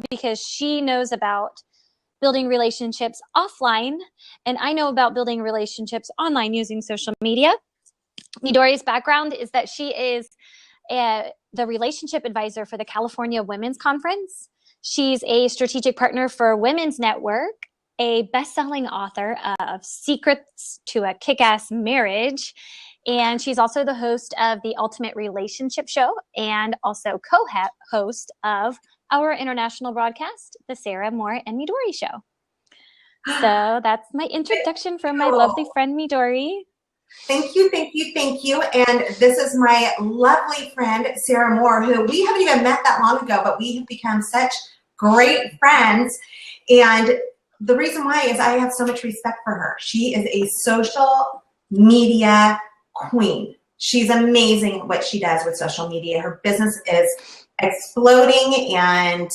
because she knows about building relationships offline, and I know about building relationships online using social media. Midori's background is that she is the relationship advisor for the California Women's Conference. She's a strategic partner for Women's Network, a best-selling author of Secrets to a Kick-Ass Marriage, and she's also the host of the Ultimate Relationship Show and also co-host of our international broadcast, the Sara and Midori Show. So that's my introduction from my lovely friend Midori. Thank you, thank you, thank you. And this is my lovely friend, Sara Moore, who we haven't even met that long ago, but we have become such great friends. And the reason why is I have so much respect for her. She is a social media queen. She's amazing at what she does with social media. Her business is exploding, and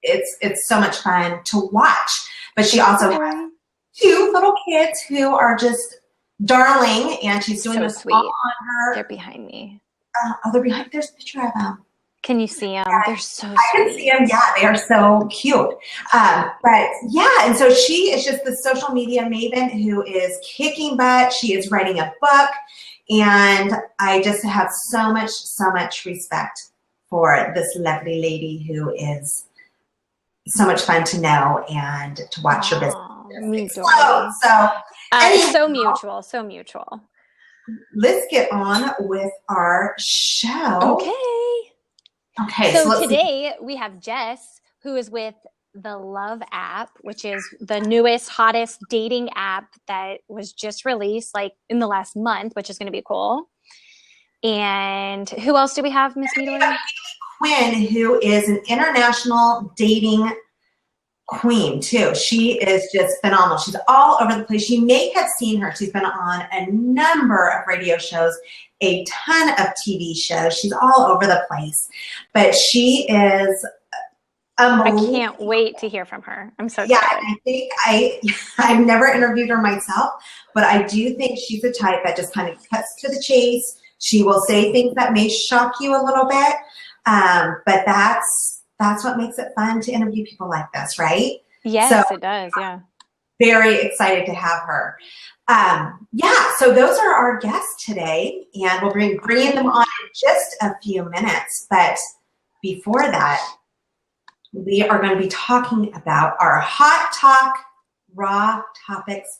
it's so much fun to watch. But she also has 2 little kids who are just darling, and she's doing this all on her. They're behind me. Oh, they're behind. There's a picture of them. Can you see them? They're so sweet. I can see them. Yeah, they are so cute. But yeah, and so she is just the social media maven who is kicking butt. She is writing a book, and I just have so much respect for this lovely lady who is so much fun to know and to watch her business explode. So, anyhow, so mutual. Let's get on with our show. Okay. So today we have Jess, who is with the Love app, which is the newest, hottest dating app that was just released like in the last month, which is going to be cool. And who else do we have, Miss Midori? Hayley Quinn, who is an international dating queen too. She is just phenomenal. She's all over the place. You may have seen her. She's been on a number of radio shows, a ton of TV shows. She's all over the place, but she is unbelievable. I can't wait to hear from her. I'm so excited. I think I've never interviewed her myself, but I do think she's the type that just kind of cuts to the chase. She will say things that may shock you a little bit, but that's what makes it fun to interview people like this, right? Yes, so, it does, yeah. Very excited to have her. So those are our guests today, and we'll be bringing them on in just a few minutes. But before that, we are going to be talking about our Hot Talk Raw Topics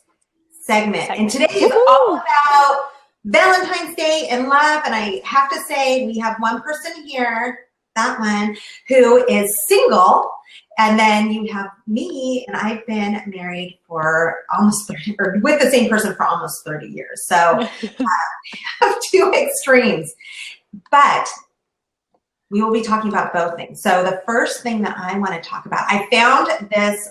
segment. And today is all about Valentine's Day and love. And I have to say, we have one person here, that one, who is single. And then you have me, and I've been married for almost 30, or with the same person for almost 30 years. So I have 2 extremes. But we will be talking about both things. So the first thing that I want to talk about, I found this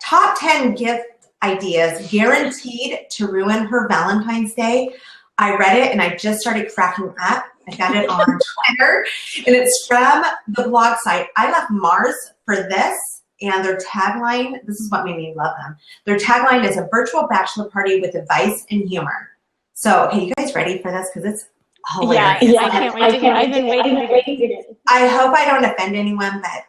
top 10 gift ideas guaranteed to ruin her Valentine's Day. I read it and I just started cracking up. I found it on Twitter, and it's from the blog site I Left Mars for This, and their tagline, this is what made me love them. Their tagline is a virtual bachelor party with advice and humor. So, okay, you guys ready for this? Because it's hilarious. Yeah, I can't wait to hear. I've been waiting. I hope I don't offend anyone, but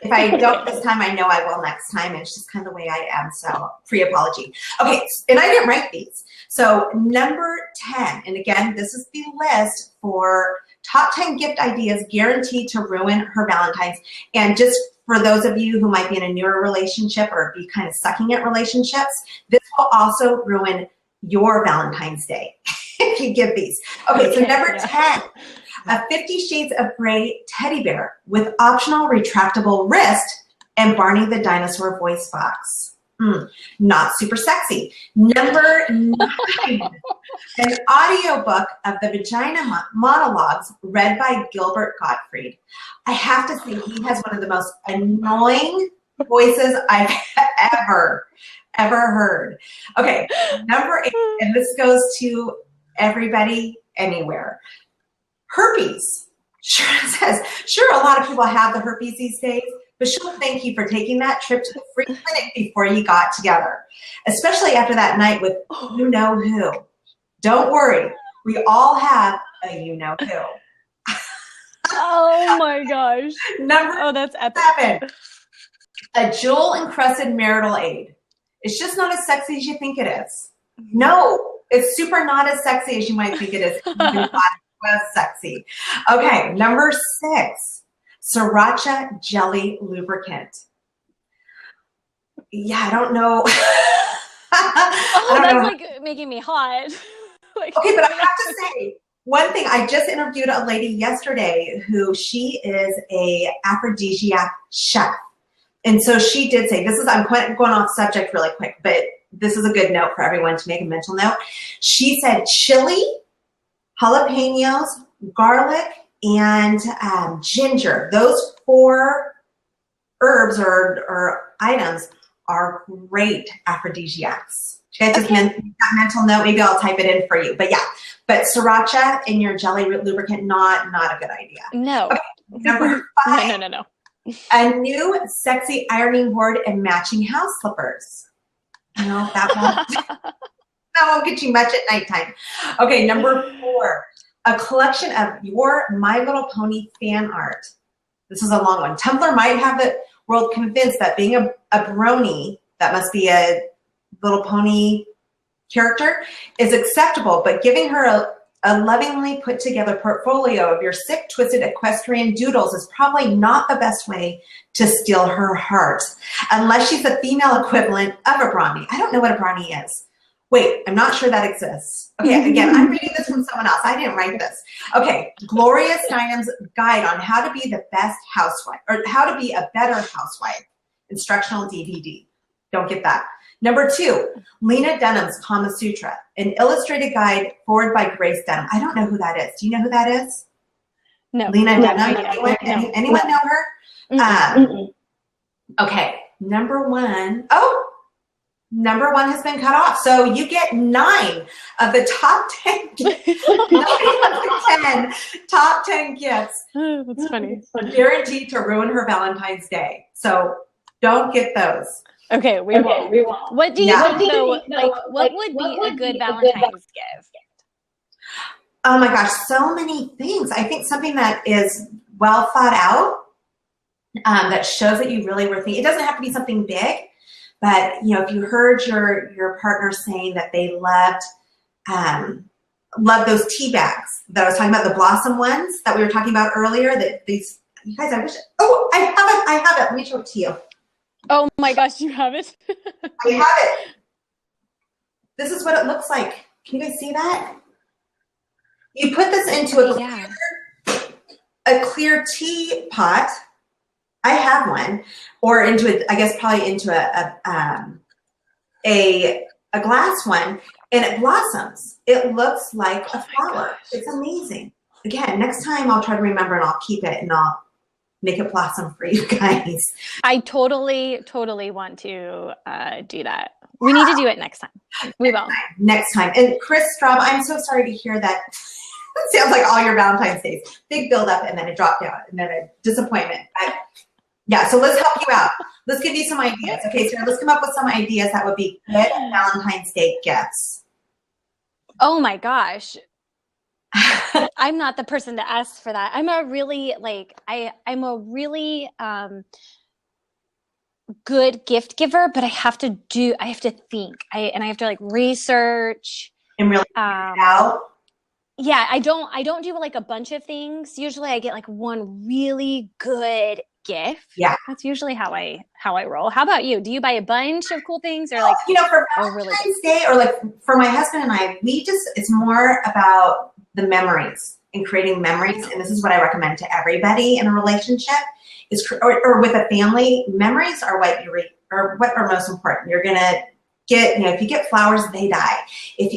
if I don't this time, I know I will next time. And it's just kind of the way I am, so pre-apology. Okay, and I didn't write these. So number 10, and again, this is the list for top 10 gift ideas guaranteed to ruin her Valentine's. And just for those of you who might be in a newer relationship or be kind of sucking at relationships, this will also ruin your Valentine's Day if you give these. Okay, so number 10. A 50 Shades of Grey teddy bear with optional retractable wrist and Barney the Dinosaur voice box. Not super sexy. Number 9, an audiobook of the Vagina Monologues read by Gilbert Gottfried. I have to say, he has one of the most annoying voices I've ever heard. Okay, number 8, and this goes to everybody, anywhere. Herpes. Sure, a lot of people have the herpes these days, but she'll thank you for taking that trip to the free clinic before you got together, especially after that night with you know who. Don't worry, we all have a you know who. Oh my gosh. Number that's epic. 7, a jewel-encrusted marital aid. It's just not as sexy as you think it is. No, it's super not as sexy as you might think it is. You thought it was sexy. Okay, number 6, sriracha jelly lubricant. Yeah, I don't know. That's like making me hot. Okay, but I have to say, one thing, I just interviewed a lady yesterday who she is a aphrodisiac chef. And so she did say, I'm going off subject really quick, but this is a good note for everyone to make a mental note. She said chili, jalapenos, garlic, and ginger. Those 4 herbs or items are great aphrodisiacs. She had just that mental note. Maybe I'll type it in for you. But yeah, but sriracha in your jelly lubricant, not a good idea. No. Okay, number 5. No. A new sexy ironing board and matching house slippers. No, that won't get you much at nighttime. Okay, number 4, a collection of your My Little Pony fan art. This is a long one. Tumblr might have the world convinced that being a brony, that must be a Little Pony character, is acceptable, but giving her a lovingly put together portfolio of your sick, twisted equestrian doodles is probably not the best way to steal her heart, unless she's the female equivalent of a brony. I don't know what a brony is. Wait, I'm not sure that exists. Okay, again, I'm reading this from someone else. I didn't write this. Okay, Gloria Steinem's guide on how to be the best housewife, or how to be a better housewife, instructional DVD. Don't get that. Number 2, Lena Dunham's Kama Sutra, an illustrated guide forward by Grace Dunham. I don't know who that is. Do you know who that is? No. Lena Dunham? Anyone know her? Okay, number 1. Oh, number 1 has been cut off. So you get 9 of the top 10, 9 of the 10 top 10 gifts. That's funny. Guaranteed to ruin her Valentine's Day. So don't get those. Okay, we won't. What do you think, though? What would be a good Valentine's gift? Oh my gosh, so many things. I think something that is well thought out, that shows that you really were thinking. It doesn't have to be something big, but if you heard your partner saying that they loved those tea bags that I was talking about, the blossom ones that we were talking about earlier. That these, you guys, I wish. Oh, I have it. Let me show it to you. Oh my gosh, you have it? I have it. This is what it looks like. Can you guys see that? You put this into a clear teapot. I have one, or into probably into a glass one, and it blossoms. It looks like a flower. It's amazing. Again, next time I'll try to remember, and I'll keep it, and I'll make it blossom for you guys. I totally want to do that. We need to do it next time. We will. Next time. And Chris Straub, I'm so sorry to hear that. It sounds like all your Valentine's Days. Big build up and then a drop down and then a disappointment. Yeah, so let's help you out. Let's give you some ideas. Okay, so let's come up with some ideas that would be good Valentine's Day gifts. Oh my gosh. I'm not the person to ask for that. I'm a really good gift giver, but I have to think. I have to research and really figure it out. Yeah, I don't do a bunch of things. Usually I get one really good gift. Yeah. That's usually how I roll. How about you? Do you buy a bunch of cool things, or for Valentine's Day, or for my husband and I, it's more about the memories and creating memories. And this is what I recommend to everybody in a relationship or with a family. Memories are what are most important. You're going to get, if you get flowers, they die.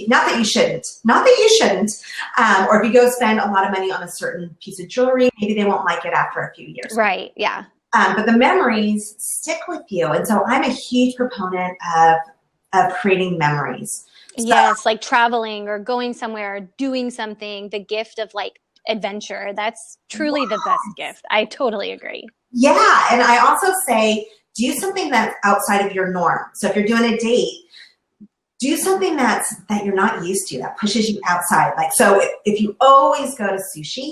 Not that you shouldn't, or if you go spend a lot of money on a certain piece of jewelry, maybe they won't like it after a few years. Right. Yeah. But the memories stick with you. And so I'm a huge proponent of creating memories. So, yes, like traveling or going somewhere or doing something, the gift of adventure. That's truly the best gift. I totally agree. Yeah. And I also say, do something that's outside of your norm. So if you're doing a date, do something that you're not used to, that pushes you outside. So if you always go to sushi,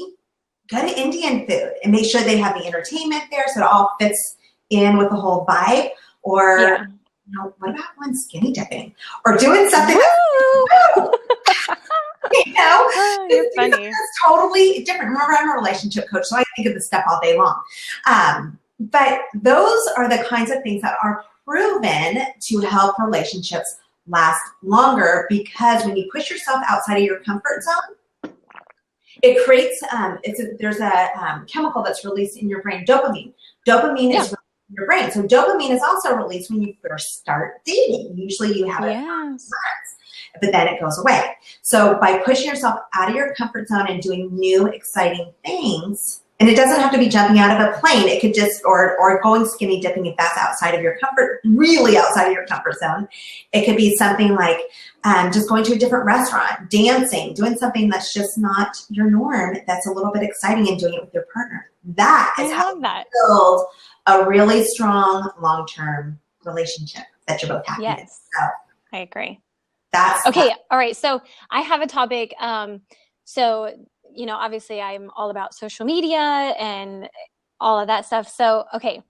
go to Indian food and make sure they have the entertainment there so it all fits in with the whole vibe. Or, you know, what about one skinny dipping? Or doing something you know, you're funny. That's totally different. Remember, I'm a relationship coach, so I think of this stuff all day long. But those are the kinds of things that are proven to help relationships last longer, because when you push yourself outside of your comfort zone, it creates, there's a chemical that's released in your brain, dopamine. Dopamine is released in your brain. So dopamine is also released when you first start dating. Usually you have it for months, but then it goes away. So by pushing yourself out of your comfort zone and doing new, exciting things, and it doesn't have to be jumping out of a plane. It could just, or going skinny dipping if that's outside of your comfort, really outside of your comfort zone. It could be something like just going to a different restaurant, dancing, doing something that's just not your norm, that's a little bit exciting, and doing it with your partner. That is how you build a really strong long-term relationship that you're both happy with. So, I agree. That's okay. All right. So I have a topic. So, you know, obviously I'm all about social media and all of that stuff. So, okay.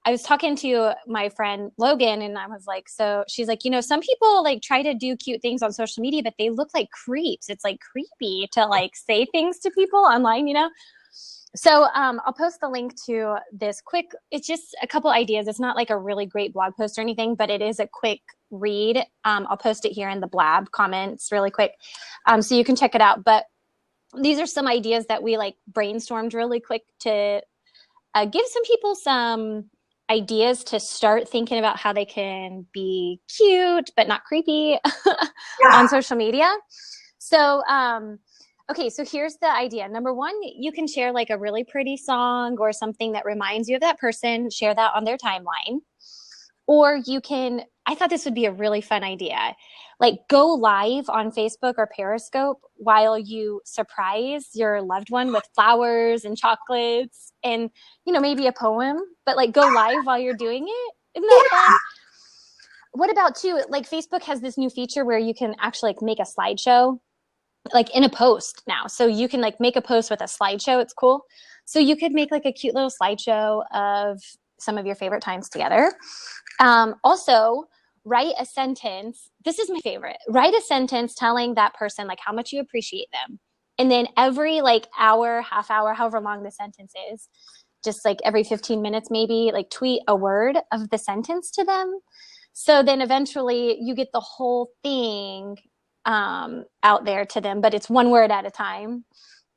I was talking to my friend Logan, and I was like, so she's like, you know, some people like try to do cute things on social media, but they look like creeps. It's like creepy to like say things to people online, you know? So I'll post the link to this quick, it's just a couple ideas. It's not like a really great blog post or anything, but it is a quick read. I'll post it here in the blab comments really quick. So you can check it out. But these are some ideas that we like brainstormed really quick to give some people some ideas to start thinking about how they can be cute, but not creepy on social media. So, okay, so here's the idea. Number one, you can share like a really pretty song or something that reminds you of that person, share that on their timeline. Or you can, I thought this would be a really fun idea, like go live on Facebook or Periscope while you surprise your loved one with flowers and chocolates and, you know, maybe a poem, but like go live while you're doing it. Isn't that fun? What about too, like Facebook has this new feature where you can actually like make a slideshow like in a post now. So you can like make a post with a slideshow. It's cool. So you could make like a cute little slideshow of some of your favorite times together. Also, write a sentence. This is my favorite. Write a sentence telling that person like how much you appreciate them. And then every like hour, half hour, however long the sentence is, just like every 15 minutes, maybe like tweet a word of the sentence to them. So then eventually you get the whole thing out there to them, but it's one word at a time.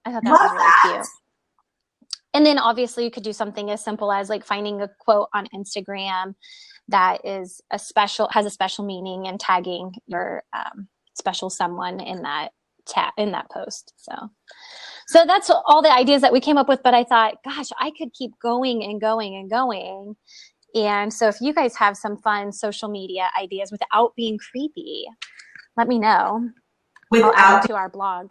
I thought that was really cute. And then obviously you could do something as simple as like finding a quote on Instagram that is has a special meaning and tagging your special someone in that post. So that's all the ideas that we came up with, but I thought, gosh, I could keep going and going and going. And so if you guys have some fun social media ideas without being creepy, let me know. I'll add to our blog.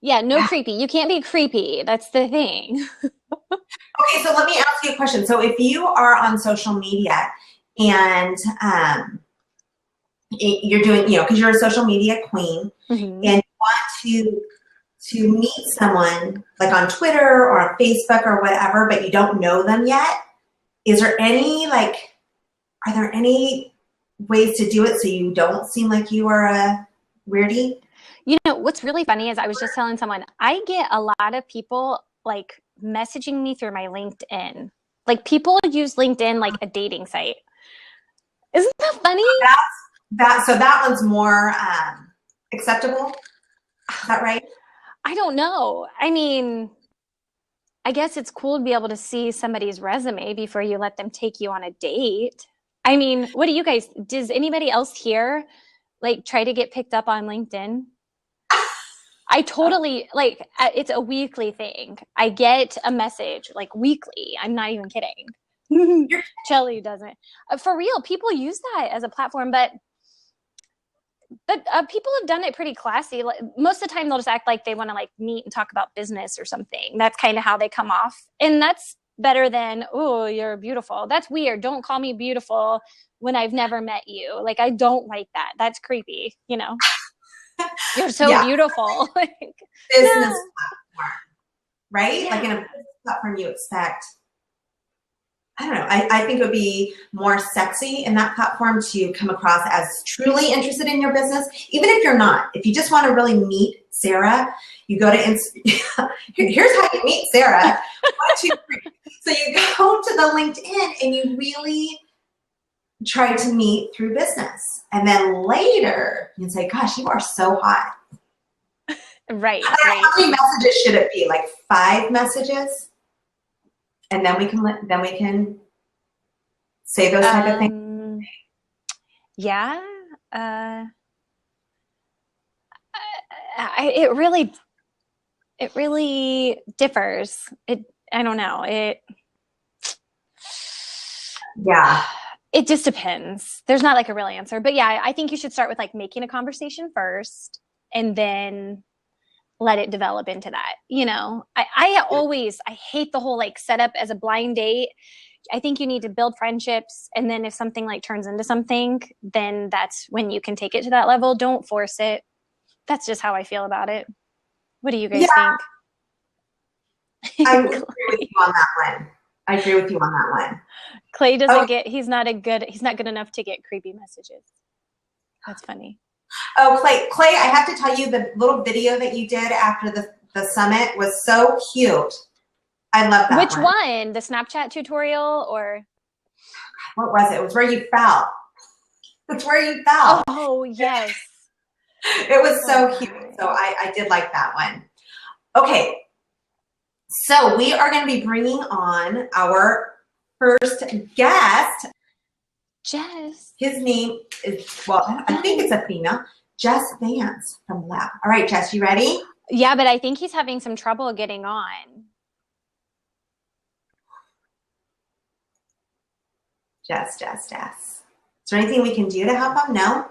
Yeah, no creepy. You can't be creepy. That's the thing. Okay, so let me ask you a question. So if you are on social media and you're doing, you know, because you're a social media queen, and you want to meet someone like on Twitter or on Facebook or whatever, but you don't know them yet, are there any ways to do it so you don't seem like you are a weirdie? You know, what's really funny is I was just telling someone, I get a lot of people like messaging me through my LinkedIn. Like people use LinkedIn like a dating site. Isn't that funny? So that one's more acceptable. Is that right? I don't know. I mean, I guess it's cool to be able to see somebody's resume before you let them take you on a date. I mean, what do you guys, does anybody else here like try to get picked up on LinkedIn? I totally, like, it's a weekly thing. I get a message, like, weekly. I'm not even kidding. Shelly doesn't. For real, people use that as a platform, but people have done it pretty classy. Like, most of the time, they'll just act like they want to, like, meet and talk about business or something. That's kind of how they come off. And that's better than, oh, you're beautiful. That's weird. Don't call me beautiful when I've never met you. Like, I don't like that. That's creepy, you know? You're so beautiful. Business platform, right? Like in a business platform, you expect, I don't know, I think it would be more sexy in that platform to come across as truly interested in your business, even if you're not. If you just want to really meet Sara, you go to here's how you meet Sara. 1, 2, 3. So you go to the LinkedIn and you really try to meet through business. And then later you can say, gosh, you are so hot. Right. How many messages should it be? Like 5 messages? And then we can say those type of things. Yeah. It really differs. I don't know. It just depends. There's not like a real answer, but yeah, I think you should start with like making a conversation first and then let it develop into that. You know, I hate the whole like setup as a blind date. I think you need to build friendships. And then if something like turns into something, then that's when you can take it to that level. Don't force it. That's just how I feel about it. What do you guys think? I agree with you on that one. Clay doesn't he's not good enough to get creepy messages. That's funny. Oh, Clay, I have to tell you, the little video that you did after the summit was so cute. I love that. Which one? The Snapchat tutorial or? What was it? It was where you fell. It's where you fell. Oh, yes. It was so cute. So I did like that one. Okay. So we are going to be bringing on our first guest. Jess. His name is, I think it's a female, Jess Vance from Lab. All right, Jess, you ready? Yeah, but I think he's having some trouble getting on. Jess. Is there anything we can do to help him? No?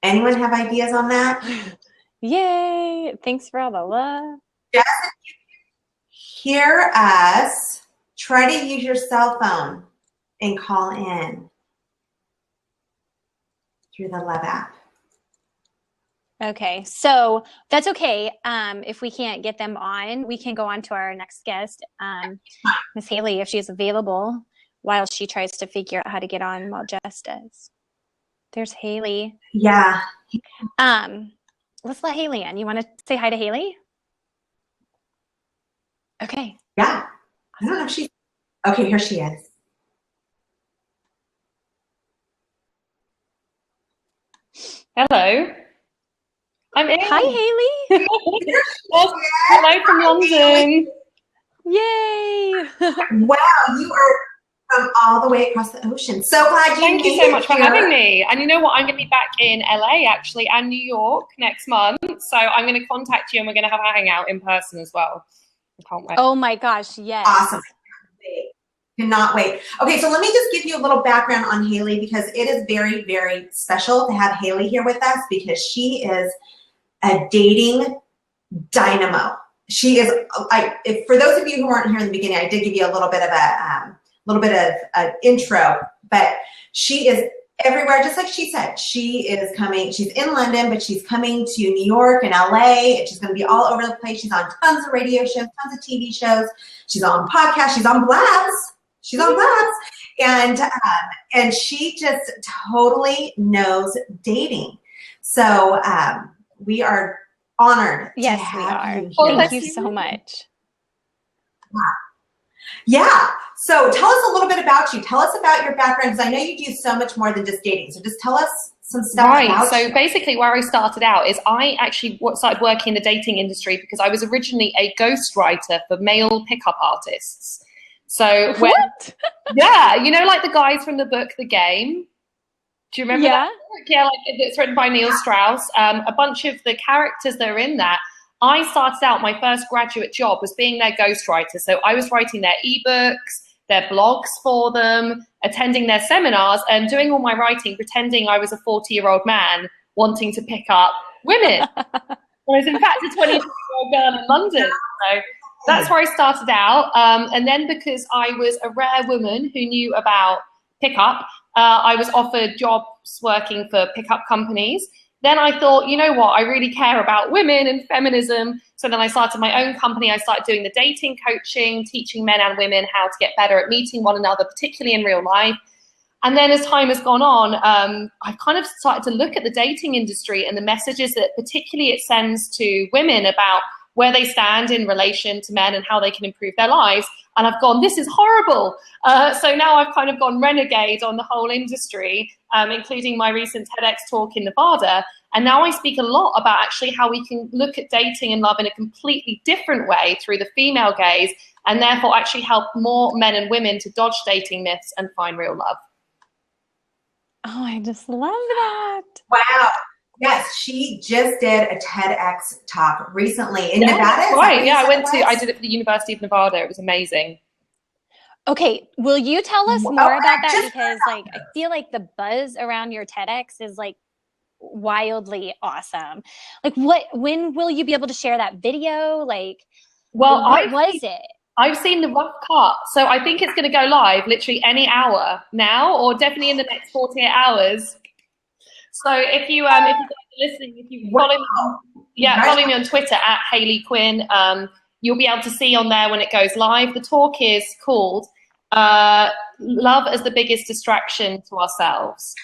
Anyone have ideas on that? Yay. Thanks for all the love. Jess, if you hear us, try to use your cell phone and call in through the Love app. Okay, so that's okay. If we can't get them on, we can go on to our next guest, Miss Hayley, if she's available, while she tries to figure out how to get on while Jess does. There's Hayley. Yeah. Let's let Hayley in. You want to say hi to Hayley? Okay. Yeah. I don't know if okay, here she is. Hello. I'm in. Hi, Hayley. Hello from London. Yay. Wow, you are from all the way across the ocean. So glad you Thank you so much for having me. And you know what? I'm going to be back in LA actually and New York next month. So I'm going to contact you and we're going to have a hangout in person as well. I can't wait. Oh my gosh, yes. Awesome. Cannot wait. Okay, so let me just give you a little background on Hayley because it is very, very special to have Hayley here with us because she is a dating dynamo. She is, for those of you who weren't here in the beginning, I did give you a little bit of an intro, but she is everywhere, just like she said. She is coming, she's in London, but she's coming to New York and LA, and she's going to be all over the place. She's on tons of radio shows, tons of TV shows. She's on podcasts. She's on Blabs. She's on Blabs. And she just totally knows dating. So we are honored to have you here. Thank you so much. Yeah. So tell us a little bit about you. Tell us about your background, because I know you do so much more than just dating. So just tell us some stuff about so you. Basically where I started out is I actually started working in the dating industry because I was originally a ghostwriter for male pickup artists. So what? Yeah, you know, like the guys from the book The Game. Do you remember that book? Yeah, like it's written by Neil Strauss. A bunch of the characters that are in that. I started out, my first graduate job was being their ghostwriter. So I was writing their ebooks, their blogs for them, attending their seminars, and doing all my writing, pretending I was a 40-year-old man wanting to pick up women. I was in fact a 22-year-old girl in London. So that's where I started out. And then because I was a rare woman who knew about pickup. I was offered jobs working for pickup companies. Then I thought, you know what, I really care about women and feminism. So then I started my own company. I started doing the dating coaching, teaching men and women how to get better at meeting one another, particularly in real life. And then as time has gone on, I've kind of started to look at the dating industry and the messages that particularly it sends to women about where they stand in relation to men and how they can improve their lives. And I've gone, this is horrible. So now I've kind of gone renegade on the whole industry, including my recent TEDx talk in Nevada. And now I speak a lot about actually how we can look at dating and love in a completely different way through the female gaze, and therefore actually help more men and women to dodge dating myths and find real love. Oh, I just love that. Wow. Yes, she just did a TEDx talk recently in Nevada. Right. Yeah, I did it for the University of Nevada. It was amazing. Okay, will you tell us more about that? Because like I feel like the buzz around your TEDx is like wildly awesome. Like when will you be able to share that video? Like, well, what was it? I've seen the rough cut, so I think it's going to go live literally any hour now, or definitely in the next 48 hours. So if you guys are listening, if you follow me, follow me on Twitter at Hayley Quinn, you'll be able to see on there when it goes live. The talk is called "Love as the Biggest Distraction to Ourselves."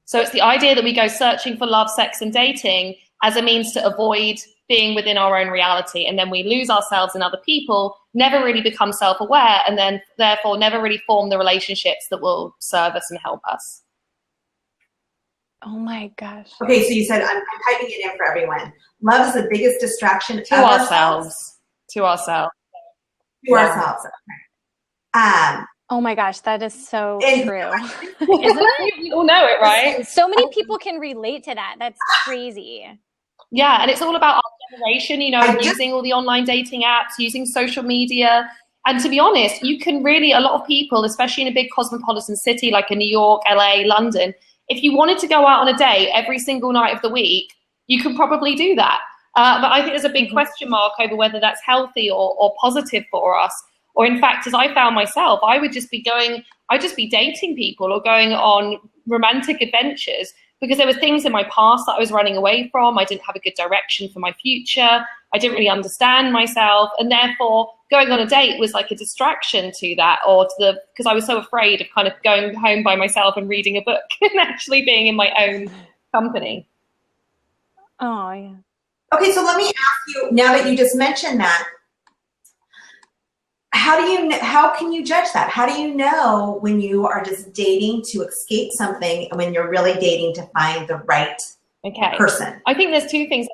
So it's the idea that we go searching for love, sex, and dating as a means to avoid being within our own reality, and then we lose ourselves in other people, never really become self-aware, and then therefore never really form the relationships that will serve us and help us. Oh my gosh. Okay, so you said, I'm typing it in for everyone. Love is the biggest distraction to ourselves. To ourselves. To ourselves. Okay. Oh my gosh, that is so true. Isn't it? We all know it, right? So many people can relate to that. That's crazy. Yeah, and it's all about our generation, using all the online dating apps, using social media. And to be honest, you can really, a lot of people, especially in a big cosmopolitan city like in New York, LA, London, if you wanted to go out on a date every single night of the week, you could probably do that. But I think there's a big question mark over whether that's healthy or positive for us. Or in fact, as I found myself, I'd just be dating people or going on romantic adventures because there were things in my past that I was running away from. I didn't have a good direction for my future. I didn't really understand myself. And therefore, going on a date was like a distraction to that, because I was so afraid of kind of going home by myself and reading a book and actually being in my own company. Oh, yeah. Okay, so let me ask you, now that you just mentioned that, how can you judge that? How do you know when you are just dating to escape something and when you're really dating to find the right person? I think there's two things.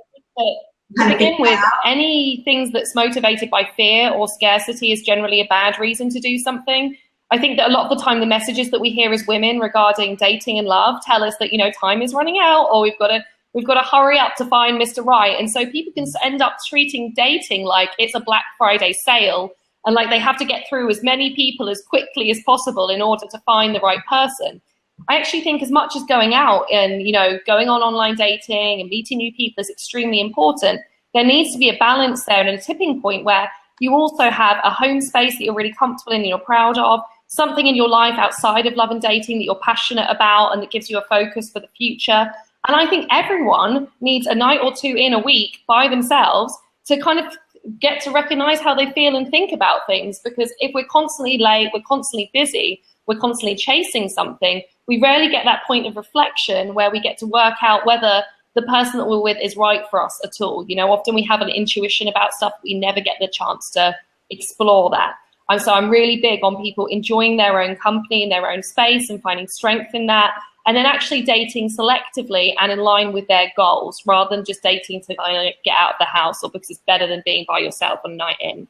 To begin with, any things that's motivated by fear or scarcity is generally a bad reason to do something. I think that a lot of the time the messages that we hear as women regarding dating and love tell us that, time is running out, or we've got to hurry up to find Mr. Right. And so people can end up treating dating like it's a Black Friday sale, and like they have to get through as many people as quickly as possible in order to find the right person. I actually think as much as going out and, going on online dating and meeting new people is extremely important, there needs to be a balance there and a tipping point where you also have a home space that you're really comfortable in and you're proud of, something in your life outside of love and dating that you're passionate about and that gives you a focus for the future. And I think everyone needs a night or two in a week by themselves to kind of get to recognize how they feel and think about things. Because if we're constantly late, we're constantly busy, we're constantly chasing something, we rarely get that point of reflection where we get to work out whether the person that we're with is right for us at all. Often we have an intuition about stuff, but we never get the chance to explore that. And so I'm really big on people enjoying their own company in their own space and finding strength in that, and then actually dating selectively and in line with their goals, rather than just dating to get out of the house or because it's better than being by yourself on a night in.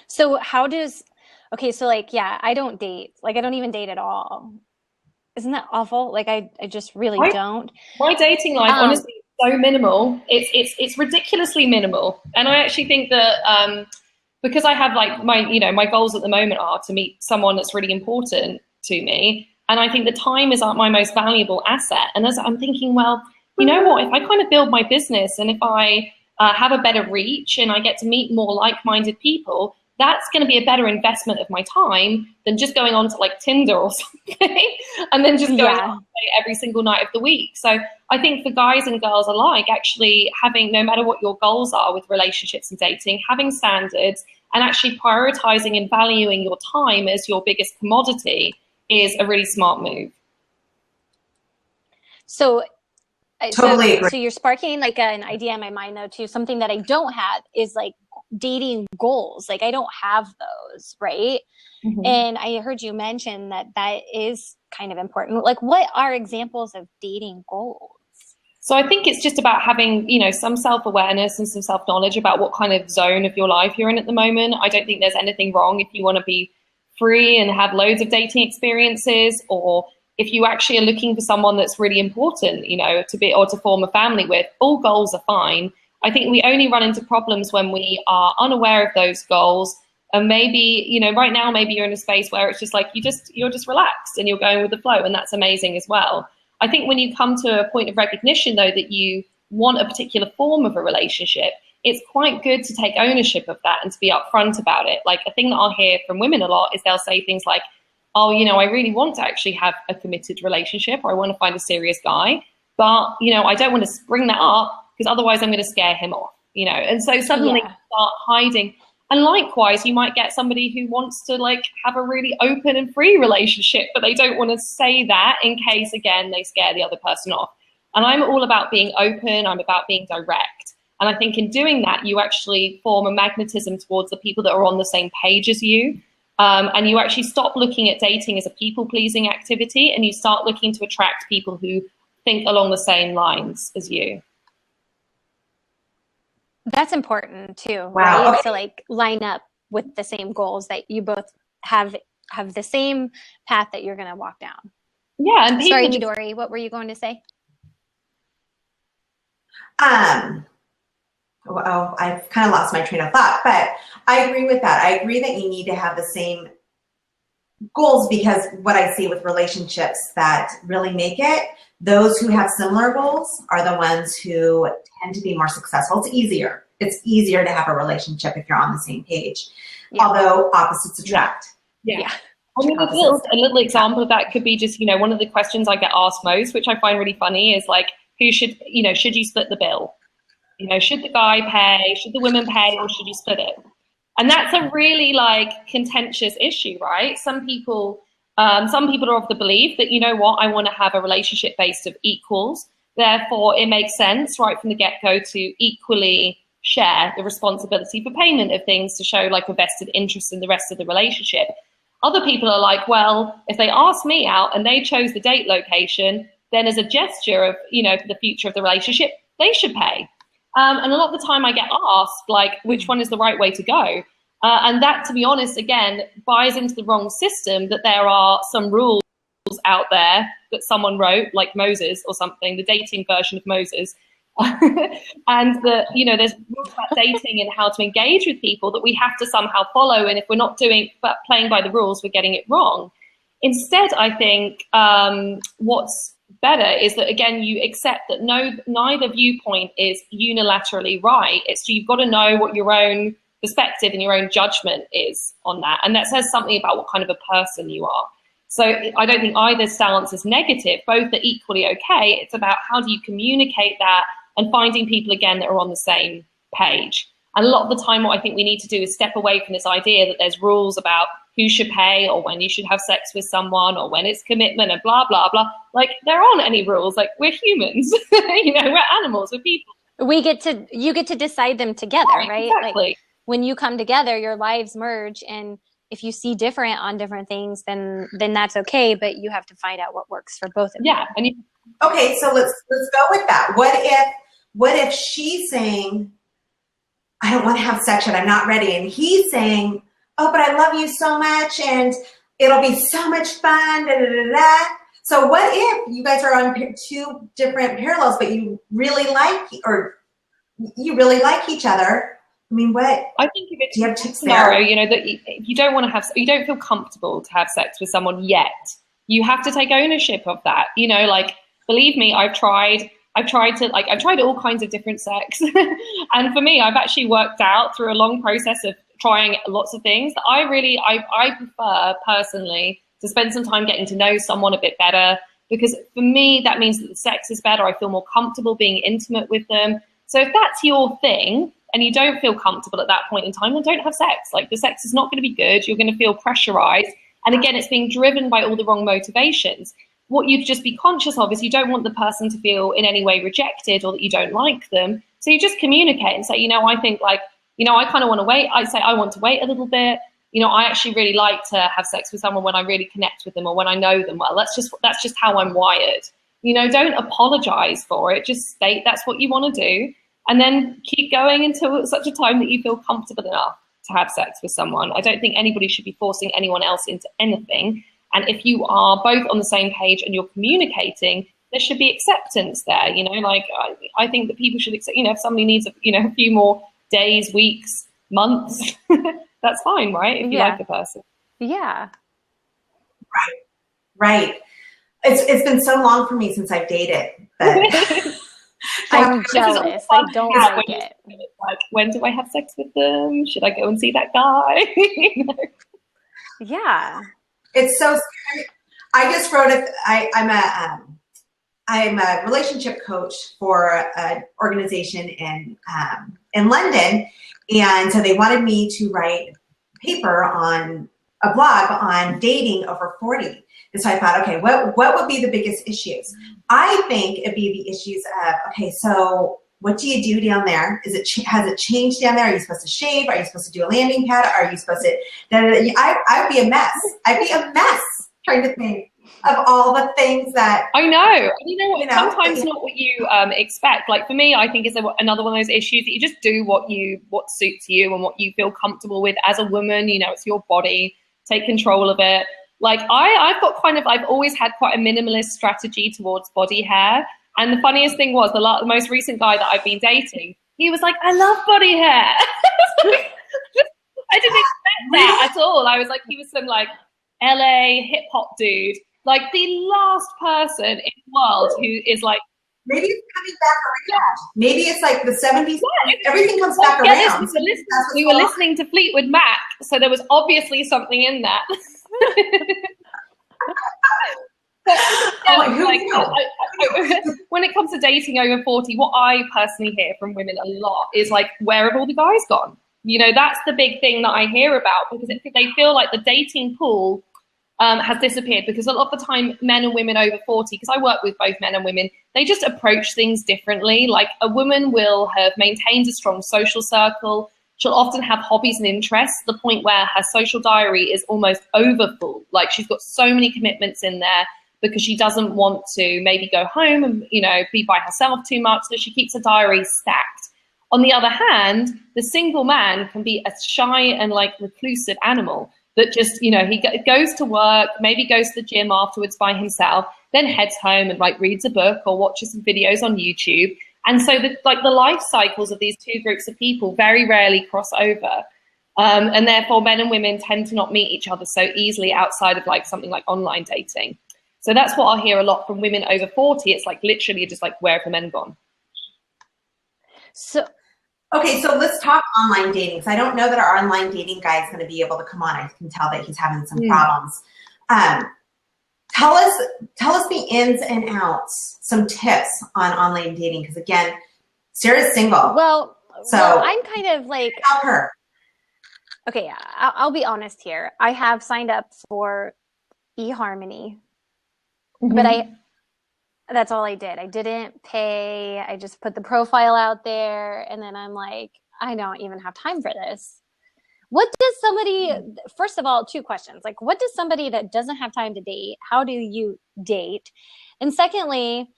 So I don't date. Like, I don't even date at all. Isn't that awful? Like, I just really don't. My dating life, honestly, is so minimal. It's ridiculously minimal. And I actually think that because I have like my goals at the moment are to meet someone that's really important to me. And I think the time is my most valuable asset. And as I'm thinking, well, you know what, if I kind of build my business and if I have a better reach and I get to meet more like-minded people, that's going to be a better investment of my time than just going on to like Tinder or something and then just going on every single night of the week. So I think for guys and girls alike, actually having, no matter what your goals are with relationships and dating, having standards and actually prioritizing and valuing your time as your biggest commodity is a really smart move. So Totally agree. So you're sparking like an idea in my mind though too. Something that I don't have is like dating goals. Like I don't have those, right? Mm-hmm. And I heard you mention that is kind of important. Like what are examples of dating goals? So I think it's just about having, you know, some self-awareness and some self-knowledge about what kind of zone of your life you're in at the moment. I don't think there's anything wrong if you want to be free and have loads of dating experiences, or if you actually are looking for someone that's really important, you know, to be or to form a family with. All goals are fine. I think we only run into problems when we are unaware of those goals. And maybe, you know, right now, maybe you're in a space where it's just like you're just relaxed and you're going with the flow, and that's amazing as well. I think when you come to a point of recognition, though, that you want a particular form of a relationship, it's quite good to take ownership of that and to be upfront about it. Like a thing that I'll hear from women a lot is they'll say things like, oh, you know, I really want to actually have a committed relationship, or I want to find a serious guy, but, you know, I don't want to bring that up because otherwise I'm going to scare him off, you know. And so suddenly you start hiding. And likewise, you might get somebody who wants to like have a really open and free relationship, but they don't want to say that in case, again, they scare the other person off. And I'm all about being open. I'm about being direct. And I think in doing that, you actually form a magnetism towards the people that are on the same page as you. And you actually stop looking at dating as a people-pleasing activity, and you start looking to attract people who think along the same lines as you. That's important too, wow. Right? Okay. So like line up with the same goals, that you both have the same path that you're going to walk down. Yeah. And sorry, Midori, what were you going to say? Well, I've kind of lost my train of thought, but I agree with that. I agree that you need to have the same goals, because what I see with relationships that really make it, those who have similar goals are the ones who tend to be more successful. It's easier. It's easier to have a relationship if you're on the same page, although opposites attract. Yeah. I mean, a little example of that could be just, you know, one of the questions I get asked most, which I find really funny, is like, should you split the bill? You know, should the guy pay? Should the woman pay? Or should you split it? And that's a really like contentious issue, right? Some people are of the belief that, you know what, I want to have a relationship based of equals. Therefore, it makes sense right from the get-go to equally share the responsibility for payment of things to show like a vested interest in the rest of the relationship. Other people are like, well, if they asked me out and they chose the date location, then as a gesture of, you know, for the future of the relationship, they should pay. And a lot of the time I get asked, like, which one is the right way to go? And that, to be honest, again, buys into the wrong system, that there are some rules out there that someone wrote, like Moses or something, the dating version of Moses. And that, you know, there's rules about dating and how to engage with people that we have to somehow follow. And if we're not playing by the rules, we're getting it wrong. Instead, I think what's better is that, again, you accept that neither viewpoint is unilaterally right. It's you've got to know what your own perspective and your own judgment is on that. And that says something about what kind of a person you are. So I don't think either stance is negative. Both are equally okay. It's about how do you communicate that and finding people, again, that are on the same page. And a lot of the time, what I think we need to do is step away from this idea that there's rules about who should pay or when you should have sex with someone or when it's commitment and blah, blah, blah. Like, there aren't any rules. Like, we're humans. You know, we're animals, we're people. You get to decide them together, right? Exactly. Like, when you come together, your lives merge, and if you see different on different things, then that's okay, but you have to find out what works for both of you. Yeah. Okay, so let's go with that. What if she's saying, I don't want to have sex yet, I'm not ready, and he's saying, oh, but I love you so much and it'll be so much fun, da, da, da, da. So what if you guys are on two different parallels, but you really like each other? I mean, what? I think if it's a scenario, you know, that if you don't want to you don't feel comfortable to have sex with someone yet, you have to take ownership of that. You know, like, believe me, I've tried all kinds of different sex. And for me, I've actually worked out through a long process of trying lots of things. I prefer personally to spend some time getting to know someone a bit better, because for me, that means that the sex is better. I feel more comfortable being intimate with them. So if that's your thing and you don't feel comfortable at that point in time, then don't have sex. Like, the sex is not going to be good. You're going to feel pressurized. And again, it's being driven by all the wrong motivations. What you'd just be conscious of is you don't want the person to feel in any way rejected or that you don't like them. So you just communicate and say, I think I kind of want to wait. I say, I want to wait a little bit. I actually really like to have sex with someone when I really connect with them or when I know them well. That's just how I'm wired. Don't apologize for it. Just state that's what you want to do, and then keep going until such a time that you feel comfortable enough to have sex with someone. I don't think anybody should be forcing anyone else into anything. And if you are both on the same page and you're communicating, there should be acceptance there. I think that people should accept, if somebody needs a few more days, weeks, months, that's fine, right? If you like the person. Yeah. Right. It's been so long for me since I've dated that I'm jealous. I don't like it. Like, when do I have sex with them? Should I go and see that guy? Yeah. It's so scary. I just wrote I'm a relationship coach for an organization in London, and so they wanted me to write a paper on a blog on dating over 40. And so I thought, okay, what would be the biggest issues? I think it'd be the issues of, okay, so what do you do down there? Has it changed down there? Are you supposed to shave? Are you supposed to do a landing pad? Are you supposed to? I would be a mess. I'd be a mess trying to think of all the things that I know. Sometimes not what you expect. Like, for me, I think it's another one of those issues that you just do what suits you and what you feel comfortable with as a woman. It's your body. Take control of it. Like, I've always had quite a minimalist strategy towards body hair. And the funniest thing was the most recent guy that I've been dating, he was like, I love body hair. I didn't expect that at all. I was like, he was some like LA hip hop dude, like the last person in the world who is like, maybe it's coming back around. Maybe it's like the 70s. Yeah, everything comes back around. We were listening to Fleetwood Mac, so there was obviously something in that. When it comes to dating over 40, what I personally hear from women a lot is like, where have all the guys gone? That's the big thing that I hear about, because they feel like the dating pool has disappeared, because a lot of the time men and women over 40, because I work with both men and women, they just approach things differently. Like, a woman will have maintained a strong social circle. She'll often have hobbies and interests, to the point where her social diary is almost overfull. Like, she's got so many commitments in there because she doesn't want to maybe go home and, be by herself too much. So she keeps her diary stacked. On the other hand, the single man can be a shy and like reclusive animal that just, he goes to work, maybe goes to the gym afterwards by himself, then heads home and like reads a book or watches some videos on YouTube. And so the life cycles of these two groups of people very rarely cross over. And therefore men and women tend to not meet each other so easily outside of like something like online dating. So that's what I hear a lot from women over 40. It's like literally just like, where have the men gone? Okay, so let's talk online dating. So I don't know that our online dating guy is going to be able to come on. I can tell that he's having some problems. Tell us the ins and outs, some tips on online dating. Because again, Sarah's single. Well, I'm kind of like, help her. Okay, I'll be honest here. I have signed up for eHarmony, but that's all I did. I didn't pay. I just put the profile out there, and then I'm like, I don't even have time for this. What does somebody, first of all, two questions. Like, what does somebody that doesn't have time to date, how do you date? And secondly,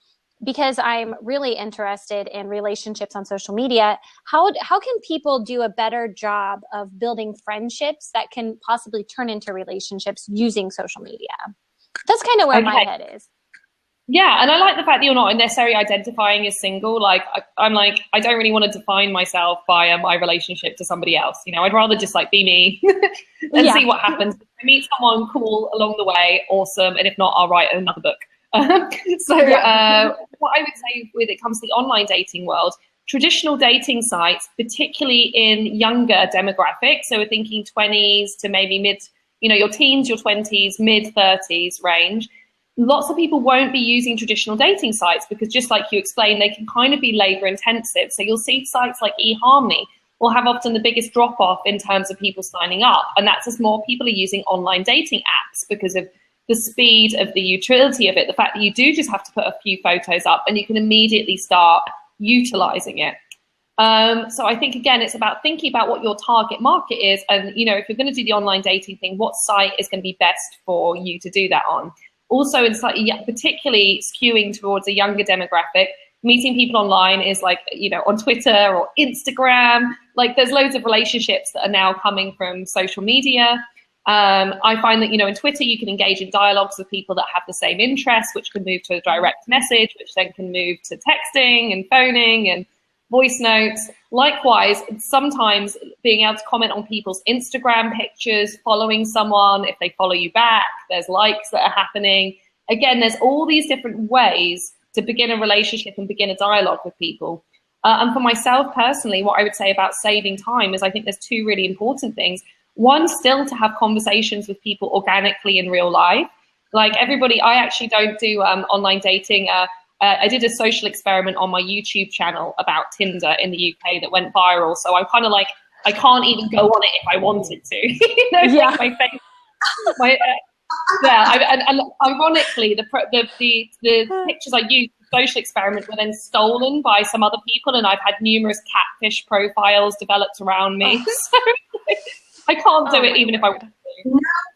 because I'm really interested in relationships on social media, how can people do a better job of building friendships that can possibly turn into relationships using social media? That's kind of where my head is. Yeah, and I like the fact that you're not necessarily identifying as single. Like, I'm like, I don't really want to define myself by my relationship to somebody else. I'd rather just like be me and see what happens. If I meet someone cool along the way, awesome. And if not, I'll write another book. What I would say when it comes to the online dating world, traditional dating sites, particularly in younger demographics, so we're thinking 20s to maybe mid, your teens, your 20s, mid 30s range, lots of people won't be using traditional dating sites because, just like you explained, they can kind of be labor intensive. So you'll see sites like eHarmony will have often the biggest drop off in terms of people signing up. And that's as more people are using online dating apps because of the speed of the utility of it, the fact that you do just have to put a few photos up and you can immediately start utilizing it. So I think, again, it's about thinking about what your target market is. And, if you're going to do the online dating thing, what site is going to be best for you to do that on? Also, in slightly, particularly skewing towards a younger demographic, meeting people online is like, on Twitter or Instagram. Like, there's loads of relationships that are now coming from social media. I find that, in Twitter, you can engage in dialogues with people that have the same interests, which can move to a direct message, which then can move to texting and phoning and voice notes. Likewise, sometimes being able to comment on people's Instagram pictures, following someone, if they follow you back, there's likes that are happening. Again, there's all these different ways to begin a relationship and begin a dialogue with people. And for myself personally, what I would say about saving time is I think there's two really important things. One, still to have conversations with people organically in real life. Like everybody, I actually don't do online dating. I did a social experiment on my YouTube channel about Tinder in the UK that went viral. So I'm kind of like, I can't even go on it if I wanted to. Yeah. Like my face, and ironically, the pictures I used for the social experiment were then stolen by some other people, and I've had numerous catfish profiles developed around me. So I can't do it even if I want to.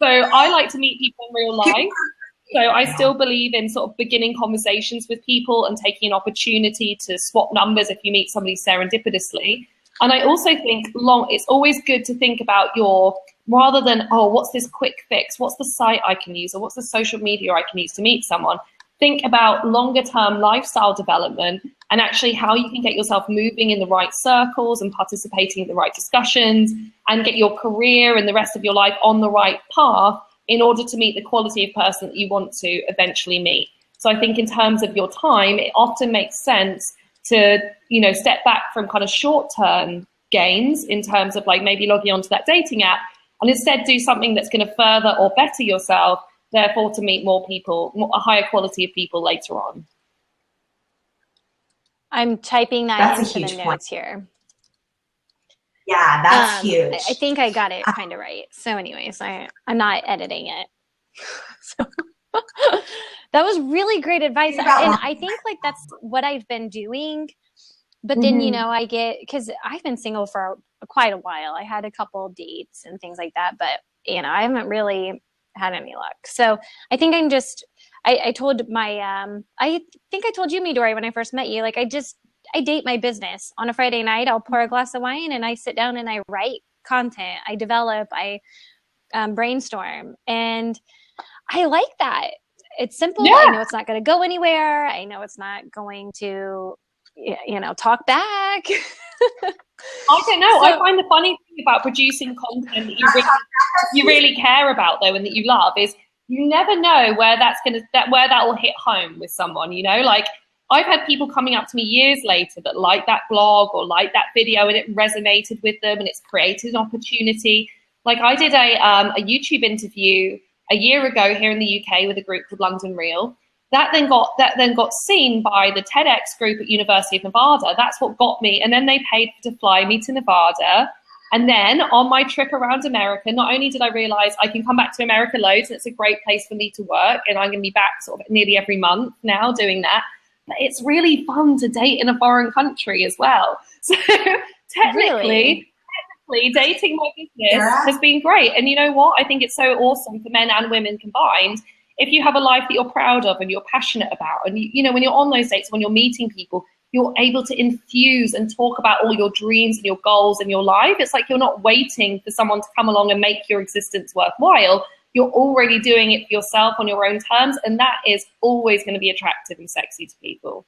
So I like to meet people in real life. So I still believe in sort of beginning conversations with people and taking an opportunity to swap numbers if you meet somebody serendipitously. And I also think it's always good to think about rather than, what's this quick fix? What's the site I can use? Or what's the social media I can use to meet someone? Think about longer term lifestyle development and actually how you can get yourself moving in the right circles and participating in the right discussions and get your career and the rest of your life on the right path in order to meet the quality of person that you want to eventually meet. So I think in terms of your time, it often makes sense to, step back from kind of short-term gains in terms of like maybe logging onto that dating app and instead do something that's going to further or better yourself, therefore to meet more people, a higher quality of people later on. I'm typing that into the notes here. Yeah, that's huge. I think I got it kind of right. So anyways, I'm not editing it. So that was really great advice. And I think like that's what I've been doing. But then, because I've been single for quite a while. I had a couple dates and things like that, but, I haven't really had any luck. So I think I'm just, I told my, I think I told you, Midori, when I first met you, like I date my business. On a Friday night, I'll pour a glass of wine and I sit down and I write content. I develop, I brainstorm. And I like that. It's simple. Yeah. I know it's not going to go anywhere. I know it's not going to, talk back. I don't know. I find the funny thing about producing content that you really care about, though, and that you love is you never know where that will hit home with someone. Like I've had people coming up to me years later that like that blog or like that video, and it resonated with them, and it's created an opportunity. Like I did a YouTube interview a year ago here in the UK with a group called London Real. That then got seen by the TEDx group at University of Nevada. That's what got me. And then they paid to fly me to Nevada. And then on my trip around America, not only did I realize I can come back to America loads, and it's a great place for me to work, and I'm going to be back sort of nearly every month now doing that. But it's really fun to date in a foreign country as well. So technically, dating my business has been great. And you know what? I think it's so awesome for men and women combined. If you have a life that you're proud of and you're passionate about, and when you're on those dates, when you're meeting people, you're able to infuse and talk about all your dreams and your goals and your life. It's like you're not waiting for someone to come along and make your existence worthwhile. You're already doing it for yourself on your own terms, and that is always going to be attractive and sexy to people.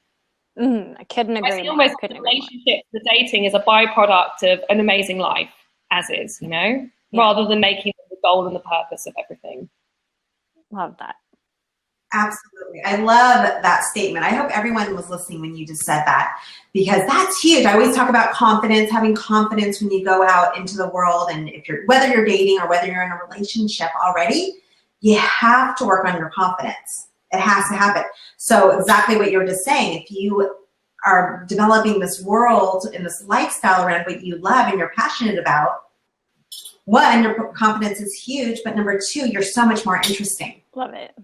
I couldn't agree more. Almost the dating is a byproduct of an amazing life, as is, rather than making it the goal and the purpose of everything. Love that. Absolutely. I love that statement. I hope everyone was listening when you just said that, because that's huge. I always talk about confidence, having confidence when you go out into the world, and whether you're dating or whether you're in a relationship already, you have to work on your confidence. It has to happen. So exactly what you were just saying, if you are developing this world and this lifestyle around what you love and you're passionate about, one, your confidence is huge, but number two, you're so much more interesting. Love it.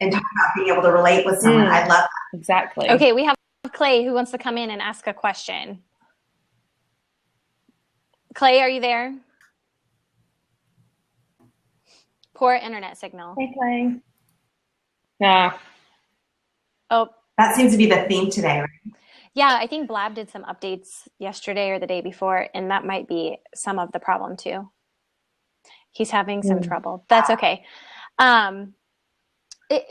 And talk about being able to relate with someone. I love that. Exactly. Okay, we have Clay who wants to come in and ask a question. Clay, are you there? Poor internet signal. Hey, Clay. Yeah. Oh. That seems to be the theme today, right? Yeah, I think Blab did some updates yesterday or the day before, and that might be some of the problem too. He's having some trouble. That's okay.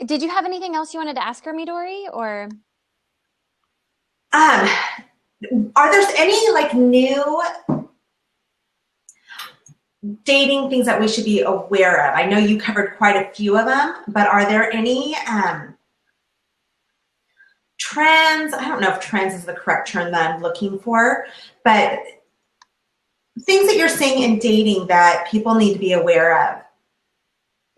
Did you have anything else you wanted to ask her, Midori, or? Are there any like new dating things that we should be aware of? I know you covered quite a few of them, but are there any trends? I don't know if trends is the correct term that I'm looking for, but things that you're seeing in dating that people need to be aware of.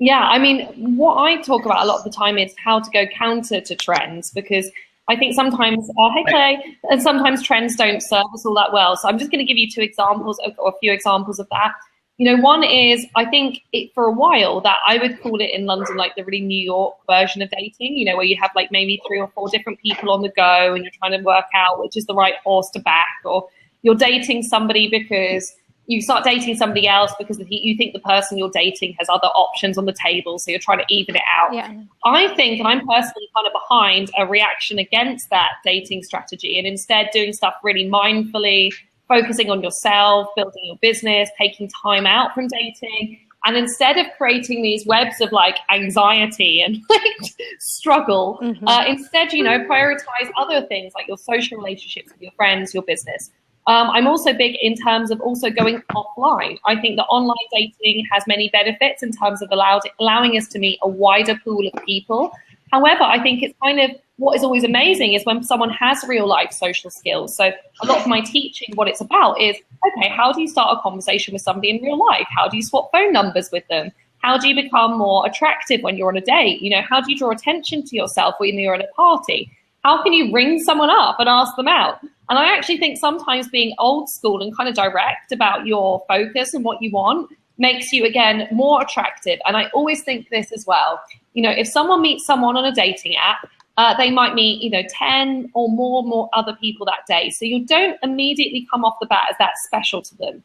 Yeah, I mean, what I talk about a lot of the time is how to go counter to trends, because I think sometimes, hey Clay, and sometimes trends don't serve us all that well. So I'm just going to give you two examples or a few examples of that. You know, one is, I think for a while that I would call it in London, like the really New York version of dating, you know, where you have like maybe 3 or 4 different people on the go and you're trying to work out which is the right horse to back, or you're dating somebody because you start dating somebody else because you think the person you're dating has other options on the table, so you're trying to even it out. Yeah. I think, and I'm personally kind of behind a reaction against that dating strategy, and instead doing stuff really mindfully, focusing on yourself, building your business, taking time out from dating. And instead of creating these webs of like anxiety and like struggle, instead, you know, prioritize other things like your social relationships with your friends, your business. I'm also big in terms of also going offline. I think that online dating has many benefits in terms of allowing us to meet a wider pool of people. However, I think it's kind of what is always amazing is when someone has real life social skills. So a lot of my teaching, what it's about is, okay, how do you start a conversation with somebody in real life? How do you swap phone numbers with them? How do you become more attractive when you're on a date? You know, how do you draw attention to yourself when you're at a party? How can you ring someone up and ask them out? And I actually think sometimes being old school and kind of direct about your focus and what you want makes you, again, more attractive. And I always think this as well. You know, if someone meets someone on a dating app, they might meet, you know, 10 or more other people that day. So you don't immediately come off the bat as that special to them.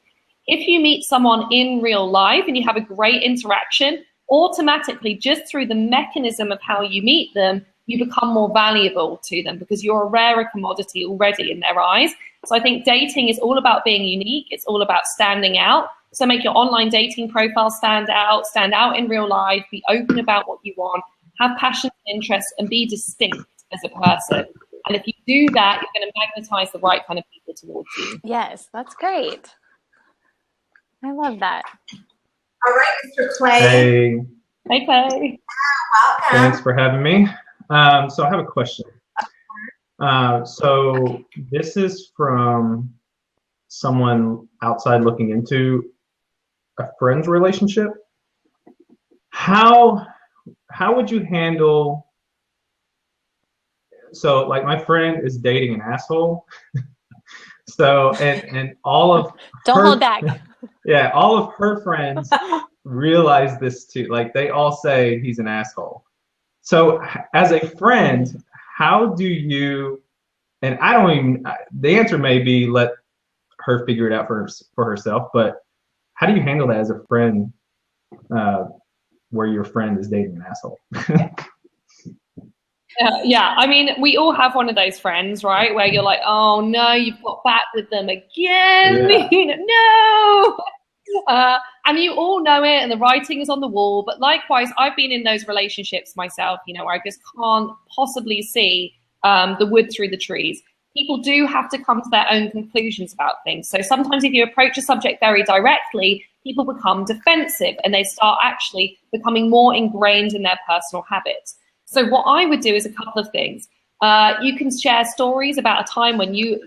If you meet someone in real life and you have a great interaction, automatically, just through the mechanism of how you meet them, you become more valuable to them because you're a rarer commodity already in their eyes. So I think dating is all about being unique. It's all about standing out. So make your online dating profile stand out in real life, be open about what you want, have passion and interests, and be distinct as a person. And if you do that, you're going to magnetize the right kind of people towards you. Yes, that's great. I love that. All right, Mr. Clay. Hey. Hey, Clay. Welcome. Thanks for having me. So I have a question. So this is from someone outside looking into a friend's relationship. How would you handle, so like my friend is dating an asshole. So and all of Don't hold back. Yeah, all of her friends realize this too. Like they all say he's an asshole. So as a friend, how do you, and I don't even, the answer may be let her figure it out for herself, but how do you handle that as a friend where your friend is dating an asshole? Yeah, I mean, we all have one of those friends, right? Where you're like, oh no, you've got back with them again. Yeah. No. And you all know it, and the writing is on the wall. But likewise, I've been in those relationships myself, you know, where I just can't possibly see the wood through the trees. People do have to come to their own conclusions about things. So sometimes if you approach a subject very directly, people become defensive and they start actually becoming more ingrained in their personal habits. So what I would do is a couple of things. You can share stories about a time when you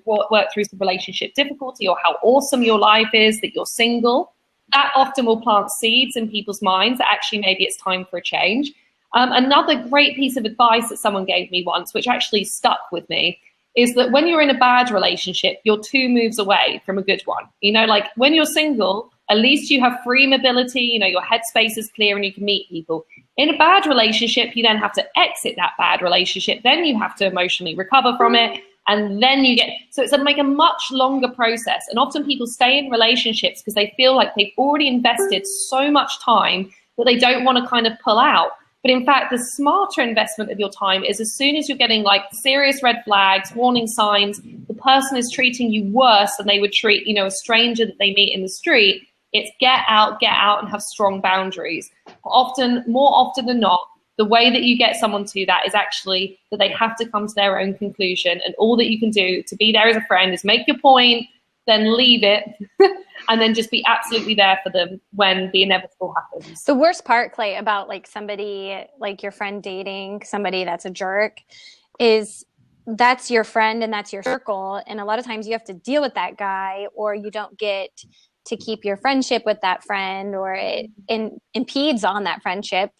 worked through some relationship difficulty, or how awesome your life is that you're single. That often will plant seeds in people's minds that actually maybe it's time for a change. Another great piece of advice that someone gave me once, which actually stuck with me, is that when you're in a bad relationship, you're 2 moves away from a good one. Like when you're single, at least you have free mobility, your headspace is clear and you can meet people. In a bad relationship, you then have to exit that bad relationship. Then you have to emotionally recover from it. And then so it's a much longer process. And often people stay in relationships because they feel like they've already invested so much time that they don't want to kind of pull out. But in fact, the smarter investment of your time is as soon as you're getting like serious red flags, warning signs, the person is treating you worse than they would treat, a stranger that they meet in the street. It's get out and have strong boundaries. More often than not, the way that you get someone to that is actually that they have to come to their own conclusion. And all that you can do to be there as a friend is make your point, then leave it, and then just be absolutely there for them when the inevitable happens. The worst part, Clay, about like somebody like your friend dating somebody that's a jerk is that's your friend and that's your circle. And a lot of times you have to deal with that guy, or you don't get to keep your friendship with that friend, or it impedes on that friendship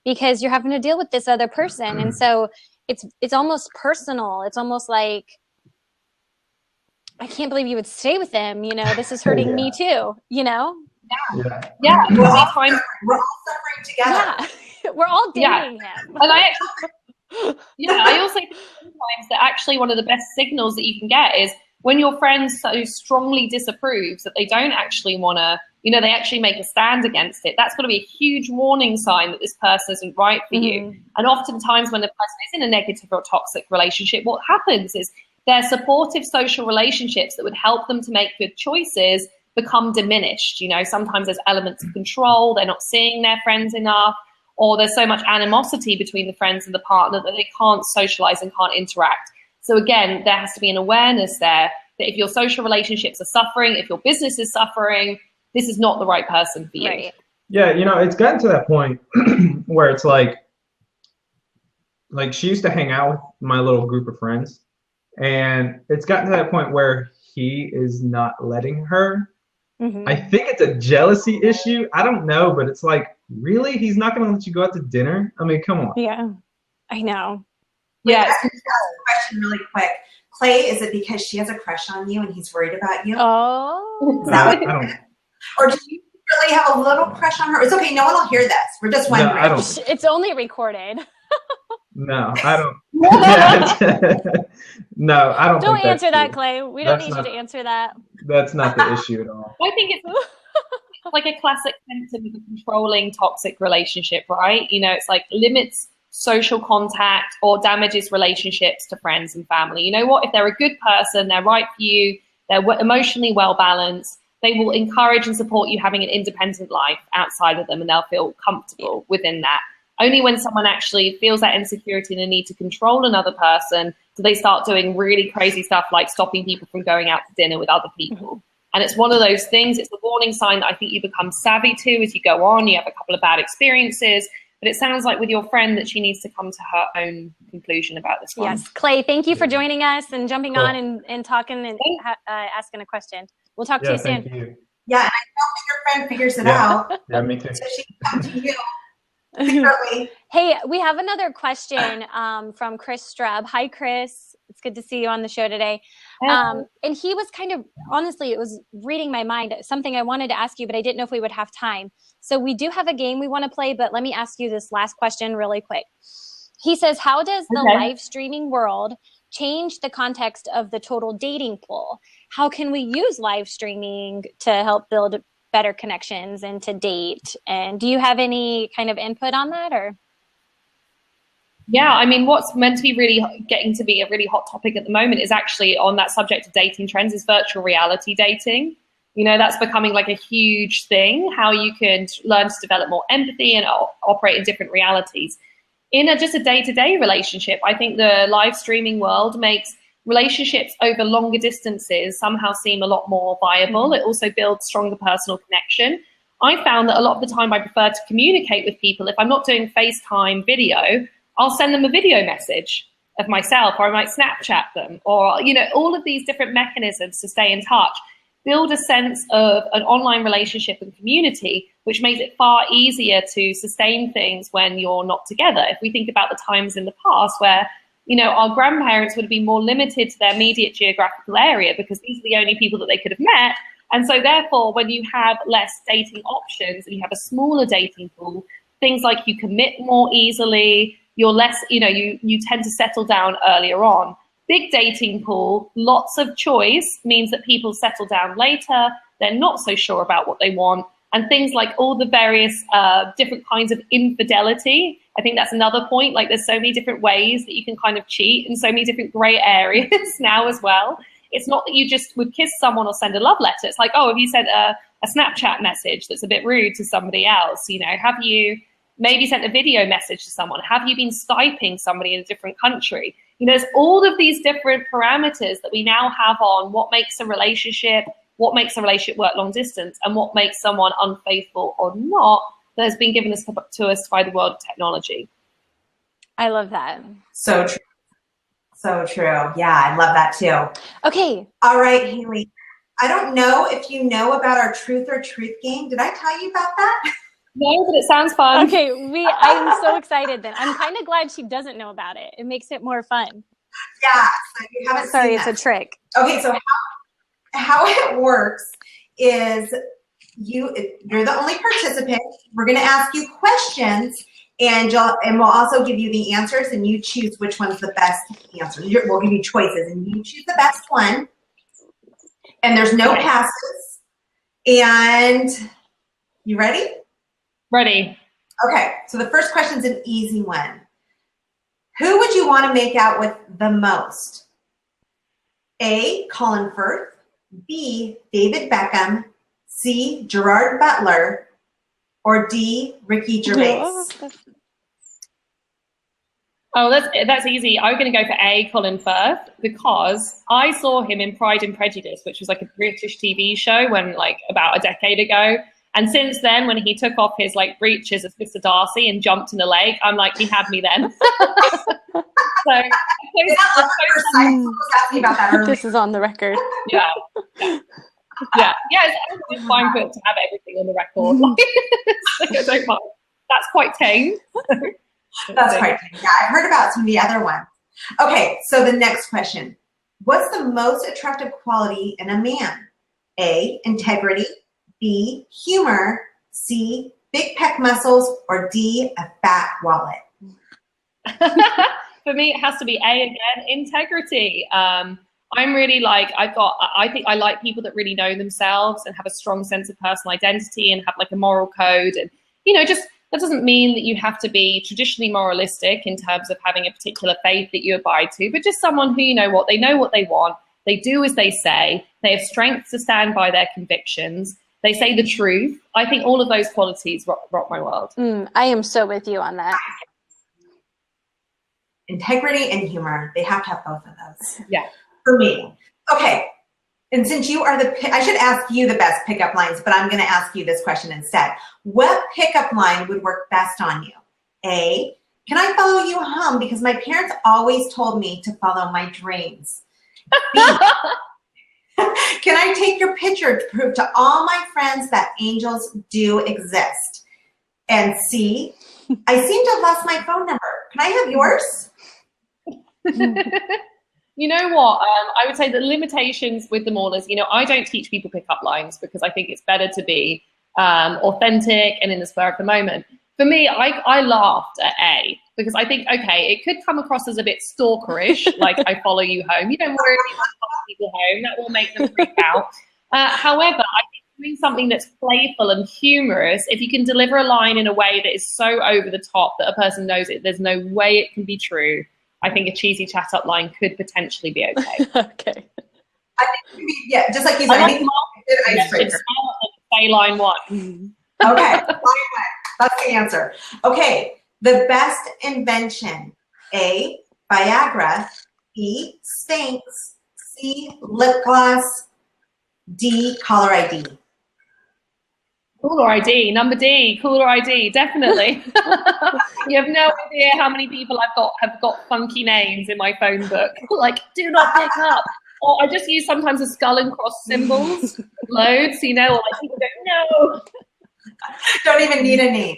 because you're having to deal with this other person. And so it's almost personal. It's almost like, I can't believe you would stay with them. This is hurting me too, Yeah. We're all suffering together. Yeah. We're all dating him. And I also think sometimes that actually one of the best signals that you can get is when your friend so strongly disapproves that they don't actually want to, they actually make a stand against it. That's got to be a huge warning sign that this person isn't right for you. And oftentimes when the person is in a negative or toxic relationship, what happens is their supportive social relationships that would help them to make good choices become diminished. Sometimes there's elements of control. They're not seeing their friends enough, or there's so much animosity between the friends and the partner that they can't socialize and can't interact. So again, there has to be an awareness there that if your social relationships are suffering, if your business is suffering, this is not the right person for you. Right. Yeah, it's gotten to that point where it's like she used to hang out with my little group of friends, and it's gotten to that point where he is not letting her. I think it's a jealousy issue. I don't know, but it's like, really? He's not going to let you go out to dinner? I mean, come on. Yeah, I know. Yeah. Ask a question really quick. Clay, is it because she has a crush on you and he's worried about you? Oh. I don't. Or do you really have a little crush on her? It's okay. No one will hear this. We're just wondering. No, I don't. It's only recorded. No, I don't. No, I don't. Don't answer that, Clay. We don't need you to answer that. That's not the issue at all. I think it's like a classic symptom of a controlling toxic relationship, right? It's like limits social contact or damages relationships to friends and family. You know what? If they're a good person, they're right for you, they're emotionally well balanced, they will encourage and support you having an independent life outside of them, and they'll feel comfortable within that. Only when someone actually feels that insecurity and the need to control another person do they start doing really crazy stuff like stopping people from going out to dinner with other people. And it's one of those things, it's a warning sign that I think you become savvy to as you go on. You have a couple of bad experiences, but it sounds like with your friend that she needs to come to her own conclusion about this one. Yes, Clay, thank you for joining us and jumping on and talking and asking a question. We'll talk to you soon. Thank you. Yeah, and I hope your friend figures it out. Yeah, me too. So she can come to you. Secretly. Hey, we have another question from Chris Strub. Hi, Chris. It's good to see you on the show today. And he was kind of, honestly, it was reading my mind, something I wanted to ask you, but I didn't know if we would have time. So we do have a game we want to play, but let me ask you this last question really quick. He says, how does the live streaming world change the context of the total dating pool? How can we use live streaming to help build better connections and to date? And do you have any kind of input on that, or? Yeah, I mean, what's meant to be really getting to be a really hot topic at the moment is actually on that subject of dating trends is virtual reality dating. That's becoming like a huge thing, how you can learn to develop more empathy and operate in different realities. In just a day-to-day relationship, I think the live streaming world makes relationships over longer distances somehow seem a lot more viable. It also builds stronger personal connection. I found that a lot of the time I prefer to communicate with people. If I'm not doing FaceTime video, I'll send them a video message of myself, or I might Snapchat them, or, you know, all of these different mechanisms to stay in touch build a sense of an online relationship and community, which makes it far easier to sustain things when you're not together. If we think about the times in the past where, you know, our grandparents would have been more limited to their immediate geographical area because these are the only people that they could have met. And so therefore, when you have less dating options and you have a smaller dating pool, things like you commit more easily, you're less, you know, you tend to settle down earlier on. Big dating pool, lots of choice means that people settle down later. They're not so sure about what they want. And things like all the various different kinds of infidelity. I think that's another point. Like there's so many different ways that you can kind of cheat and so many different gray areas now as well. It's not that you just would kiss someone or send a love letter. It's like, oh, have you sent a Snapchat message that's a bit rude to somebody else? You know, have you maybe sent a video message to someone? Have you been Skyping somebody in a different country? You know, there's all of these different parameters that we now have on what makes a relationship, what makes a relationship work long distance, and what makes someone unfaithful or not, that has been given to us by the world of technology. I love that. So true. So true. Yeah, I love that too. Okay. All right, Hayley. I don't know if you know about our Truth or Truth game. Did I tell you about that? No, but it sounds fun. Okay, I'm so excited then. I'm kind of glad she doesn't know about it. It makes it more fun. Yeah, so you haven't Sorry, seen it's that. a trick. Okay, so how it works is you're the only participant. We're going to ask you questions, and we'll also give you the answers, and you choose which one's the best answer. We'll give you choices, and you choose the best one. And there's no passes. And you ready? Ready. Okay, so the first question's an easy one. Who would you want to make out with the most? A, Colin Firth, B, David Beckham, C, Gerard Butler, or D, Ricky Gervais? Oh, that's easy. I'm going to go for A, Colin Firth, because I saw him in Pride and Prejudice, which was like a British TV show about a decade ago. And since then, when he took off his breeches as Mr. Darcy and jumped in the lake, I'm like, he had me then. This is on the record. Yeah. It's fine for it to have everything on the record. I don't mind. That's quite tame. That's quite tame. Yeah, I've heard about some of the other ones. Okay, so the next question. What's the most attractive quality in a man? A, integrity, B, humor, C, big pec muscles, or D, a fat wallet? For me, it has to be A again, integrity. I'm really I think I like people that really know themselves and have a strong sense of personal identity and have a moral code. And, that doesn't mean that you have to be traditionally moralistic in terms of having a particular faith that you abide to, but just someone who, they know what they want. They do as they say. They have strength to stand by their convictions. They say the truth. I think all of those qualities rock my world. I am so with you on that. Integrity and humor. They have to have both of those. Yeah. For me. Okay. And since you are I should ask you the best pickup lines, but I'm going to ask you this question instead. What pickup line would work best on you? A, can I follow you home because my parents always told me to follow my dreams? B, can I take your picture to prove to all my friends that angels do exist? And C, I seem to have lost my phone number. Can I have yours? You know what? I would say the limitations with them all is, I don't teach people pickup lines because I think it's better to be authentic and in the spur of the moment. For me, I laughed at A because I think, okay, it could come across as a bit stalkerish, like I follow you home. You don't worry if you follow people home. That will make them freak out. However, I think doing something that's playful and humorous, if you can deliver a line in a way that is so over the top that a person knows it, there's no way it can be true. I think a cheesy chat-up line could potentially be okay. Okay. I think, yeah, just like you said, I think it's good icebreaker. Say line one. Okay, line one. That's the answer. Okay, the best invention. A, Viagra. B, Spanx. C, lip gloss. D, caller ID. Caller ID, number D, caller ID, definitely. You have no idea how many people have got funky names in my phone book. Like, do not pick up. Or I just use sometimes a skull and cross symbols, loads, you know, or like people go, no. Don't even need a name.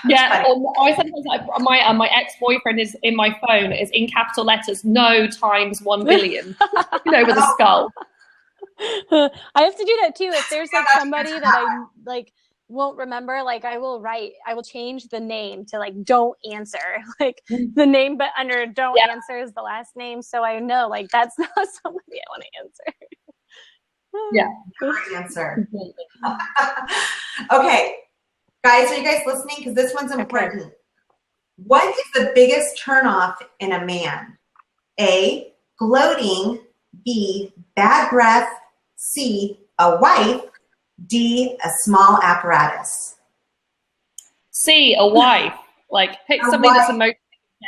Yeah, or I sometimes my ex-boyfriend is in my phone is in capital letters, no times 1 billion, you know, with a skull. I have to do that too. If there's like somebody that I like won't remember, like I will change the name to like don't answer, like the name, but under don't answer is the last name. So I know like that's not somebody I want to answer. Yeah. Answer. Okay. Guys, are you guys listening? Because this one's important. Okay. What is the biggest turnoff in a man? A, gloating. B, bad breath. C, a wife. D, a small apparatus. C, a wife. Like, pick something that's emotionally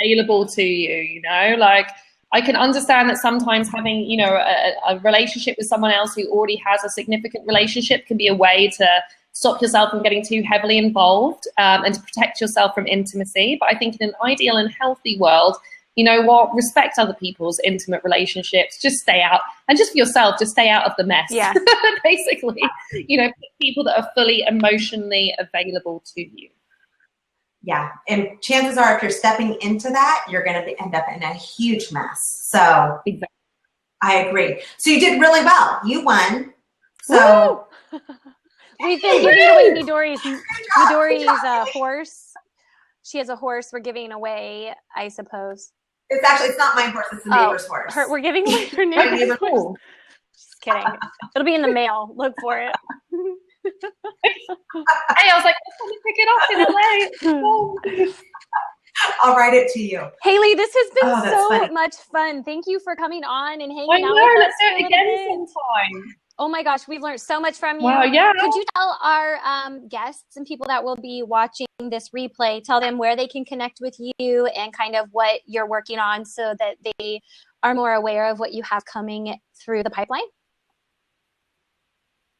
available to you, you know? Like, I can understand that sometimes having, you know, a relationship with someone else who already has a significant relationship can be a way to stop yourself from getting too heavily involved and to protect yourself from intimacy. But I think in an ideal and healthy world, you know what, respect other people's intimate relationships, just stay out, and just for yourself, just stay out of the mess. Yeah. Basically, you know, people that are fully emotionally available to you. Yeah, and chances are if you're stepping into that, you're going to end up in a huge mess. So exactly. I agree. So you did really well. You won. So we've been giving away Midori's horse. She has a horse we're giving away, I suppose. It's not my horse. It's the neighbor's horse. We're giving away her neighbor's horse. Just kidding. It'll be in the mail. Look for it. Hey, I was like, let's pick it up in LA. I'll write it to you. Hayley, this has been so much fun. Thank you for coming on and hanging out with us. Let's do it again sometime. Oh my gosh, we've learned so much from you. Wow, yeah. Could you tell our guests and people that will be watching this replay, tell them where they can connect with you and kind of what you're working on so that they are more aware of what you have coming through the pipeline?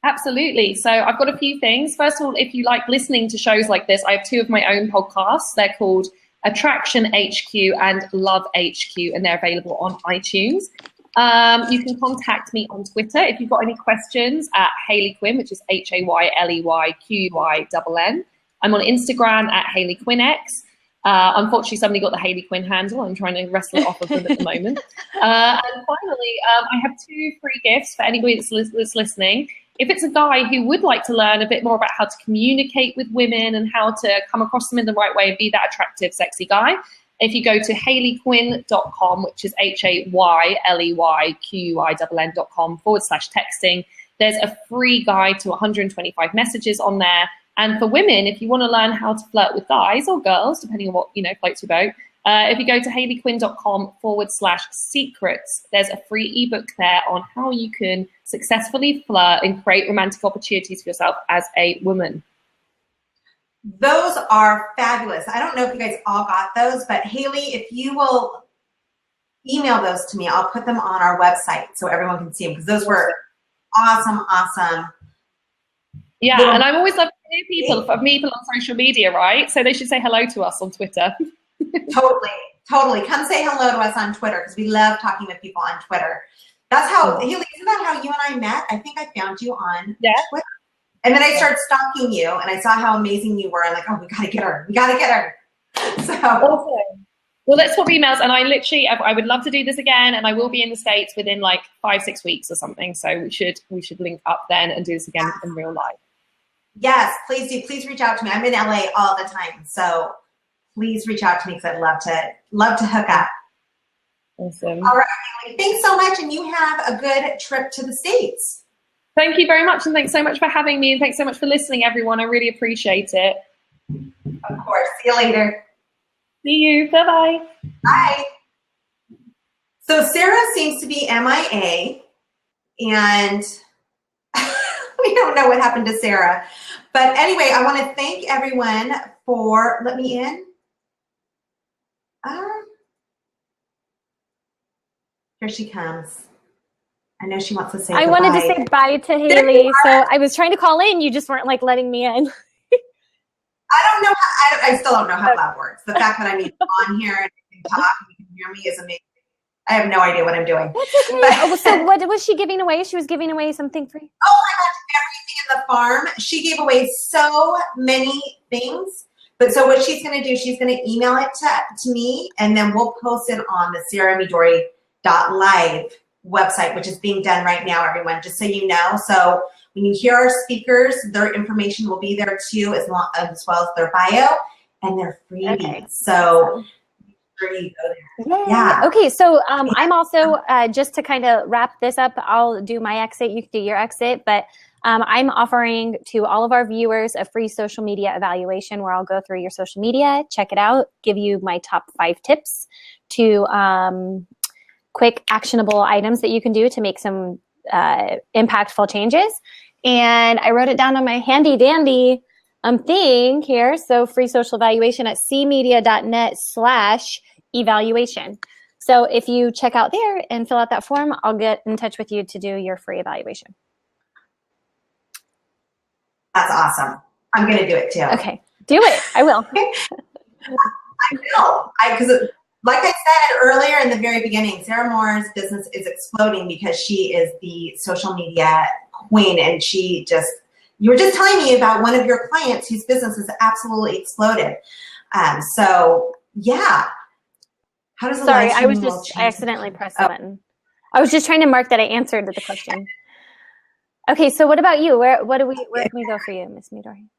Absolutely. So I've got a few things. First of all, if you like listening to shows like this, I have 2 of my own podcasts. They're called Attraction HQ and Love HQ, and they're available on iTunes. You can contact me on Twitter if you've got any questions at Hayley Quinn, which is HayleyQuinn. I'm on Instagram at Hayley QuinnX. Unfortunately, somebody got the Hayley Quinn handle. I'm trying to wrestle it off of them at the moment. And finally, I have 2 free gifts for anybody that's listening. If it's a guy who would like to learn a bit more about how to communicate with women and how to come across them in the right way and be that attractive, sexy guy, if you go to hayleyquinn.com, which is HayleyQuinn.com/texting, there's a free guide to 125 messages on there. And for women, if you want to learn how to flirt with guys or girls, depending on what, you know, floats your boat, if you go to hayleyquinn.com/secrets, there's a free ebook there on how you can successfully flirt and create romantic opportunities for yourself as a woman. Those are fabulous. I don't know if you guys all got those, but Hayley, if you will email those to me, I'll put them on our website so everyone can see them, because those were awesome. Yeah, and I'm always loving to hear people on social media, right? So they should say hello to us on Twitter. Totally. Come say hello to us on Twitter, because we love talking with people on Twitter. That's how, Hayley, isn't that how you and I met? I think I found you on Twitter. And then I started stalking you, and I saw how amazing you were. I'm like, oh, we got to get her. So awesome. Well, let's swap emails. And I would love to do this again. And I will be in the States within like 5-6 weeks or something. So we should link up then and do this again in real life. Yes, please do. Please reach out to me. I'm in LA all the time. So please reach out to me, because I'd love to hook up. Awesome. All right, Hayley, thanks so much. And you have a good trip to the States. Thank you very much, and thanks so much for having me, and thanks so much for listening, everyone. I really appreciate it. Of course. See you later. See you. Bye-bye. Bye. So Sara seems to be MIA, and we don't know what happened to Sara. But anyway, I want to thank everyone for, let me in. Here she comes. I know she wants to say I goodbye. wanted to say bye to Hayley, so I was trying to call in. You just weren't like letting me in. I don't know. I still don't know how loud works. The fact that I'm even on here and can talk and you can hear me is amazing. I have no idea what I'm doing. That's okay. So what was she giving away? She was giving away something free? Oh my gosh, everything in the farm. She gave away so many things. But so what she's going to do, she's going to email it to me, and then we'll post it on the saramidori.live website, which is being done right now, everyone, just so you know. So when you hear our speakers, their information will be there too, as well as their bio and their freebies. Okay. So sure you go there. Yeah. Okay, so I'm also, just to kind of wrap this up, I'll do my exit, you can do your exit, but I'm offering to all of our viewers a free social media evaluation where I'll go through your social media, check it out, give you my top 5 tips to quick actionable items that you can do to make some impactful changes. And I wrote it down on my handy dandy thing here. So free social evaluation at cmedia.net/evaluation. So if you check out there and fill out that form, I'll get in touch with you to do your free evaluation. That's awesome. I'm going to do it too. Okay, do it. I will. I will. Because like I said earlier in the very beginning, Sarah Moore's business is exploding because she is the social media queen, and she just, you were just telling me about one of your clients whose business has absolutely exploded. So yeah. How does Sorry, I accidentally pressed the button. I was just trying to mark that I answered the question. Okay, so what about you? Where can we go for you, Miss Midori?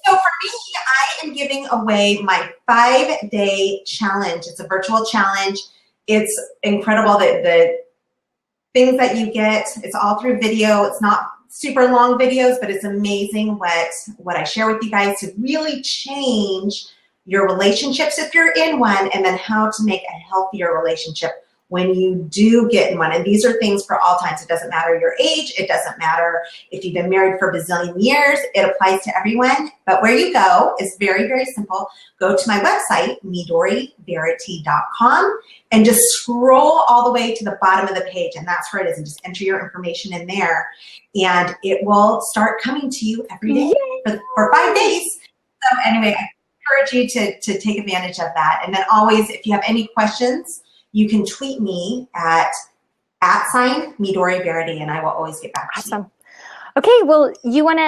So for me, I am giving away my 5-day challenge. It's a virtual challenge. It's incredible that the things that you get, it's all through video. It's not super long videos, but it's amazing what I share with you guys to really change your relationships if you're in one, and then how to make a healthier relationship when you do get in one. And these are things for all times. It doesn't matter your age. It doesn't matter if you've been married for a bazillion years. It applies to everyone. But where you go is very, very simple. Go to my website, midoriverity.com, and just scroll all the way to the bottom of the page. And that's where it is. And just enter your information in there. And it will start coming to you every day for 5 days. So anyway, I encourage you to take advantage of that. And then always, if you have any questions, you can tweet me at @Midori Verity, and I will always get back to you. Awesome. Okay, well, you want to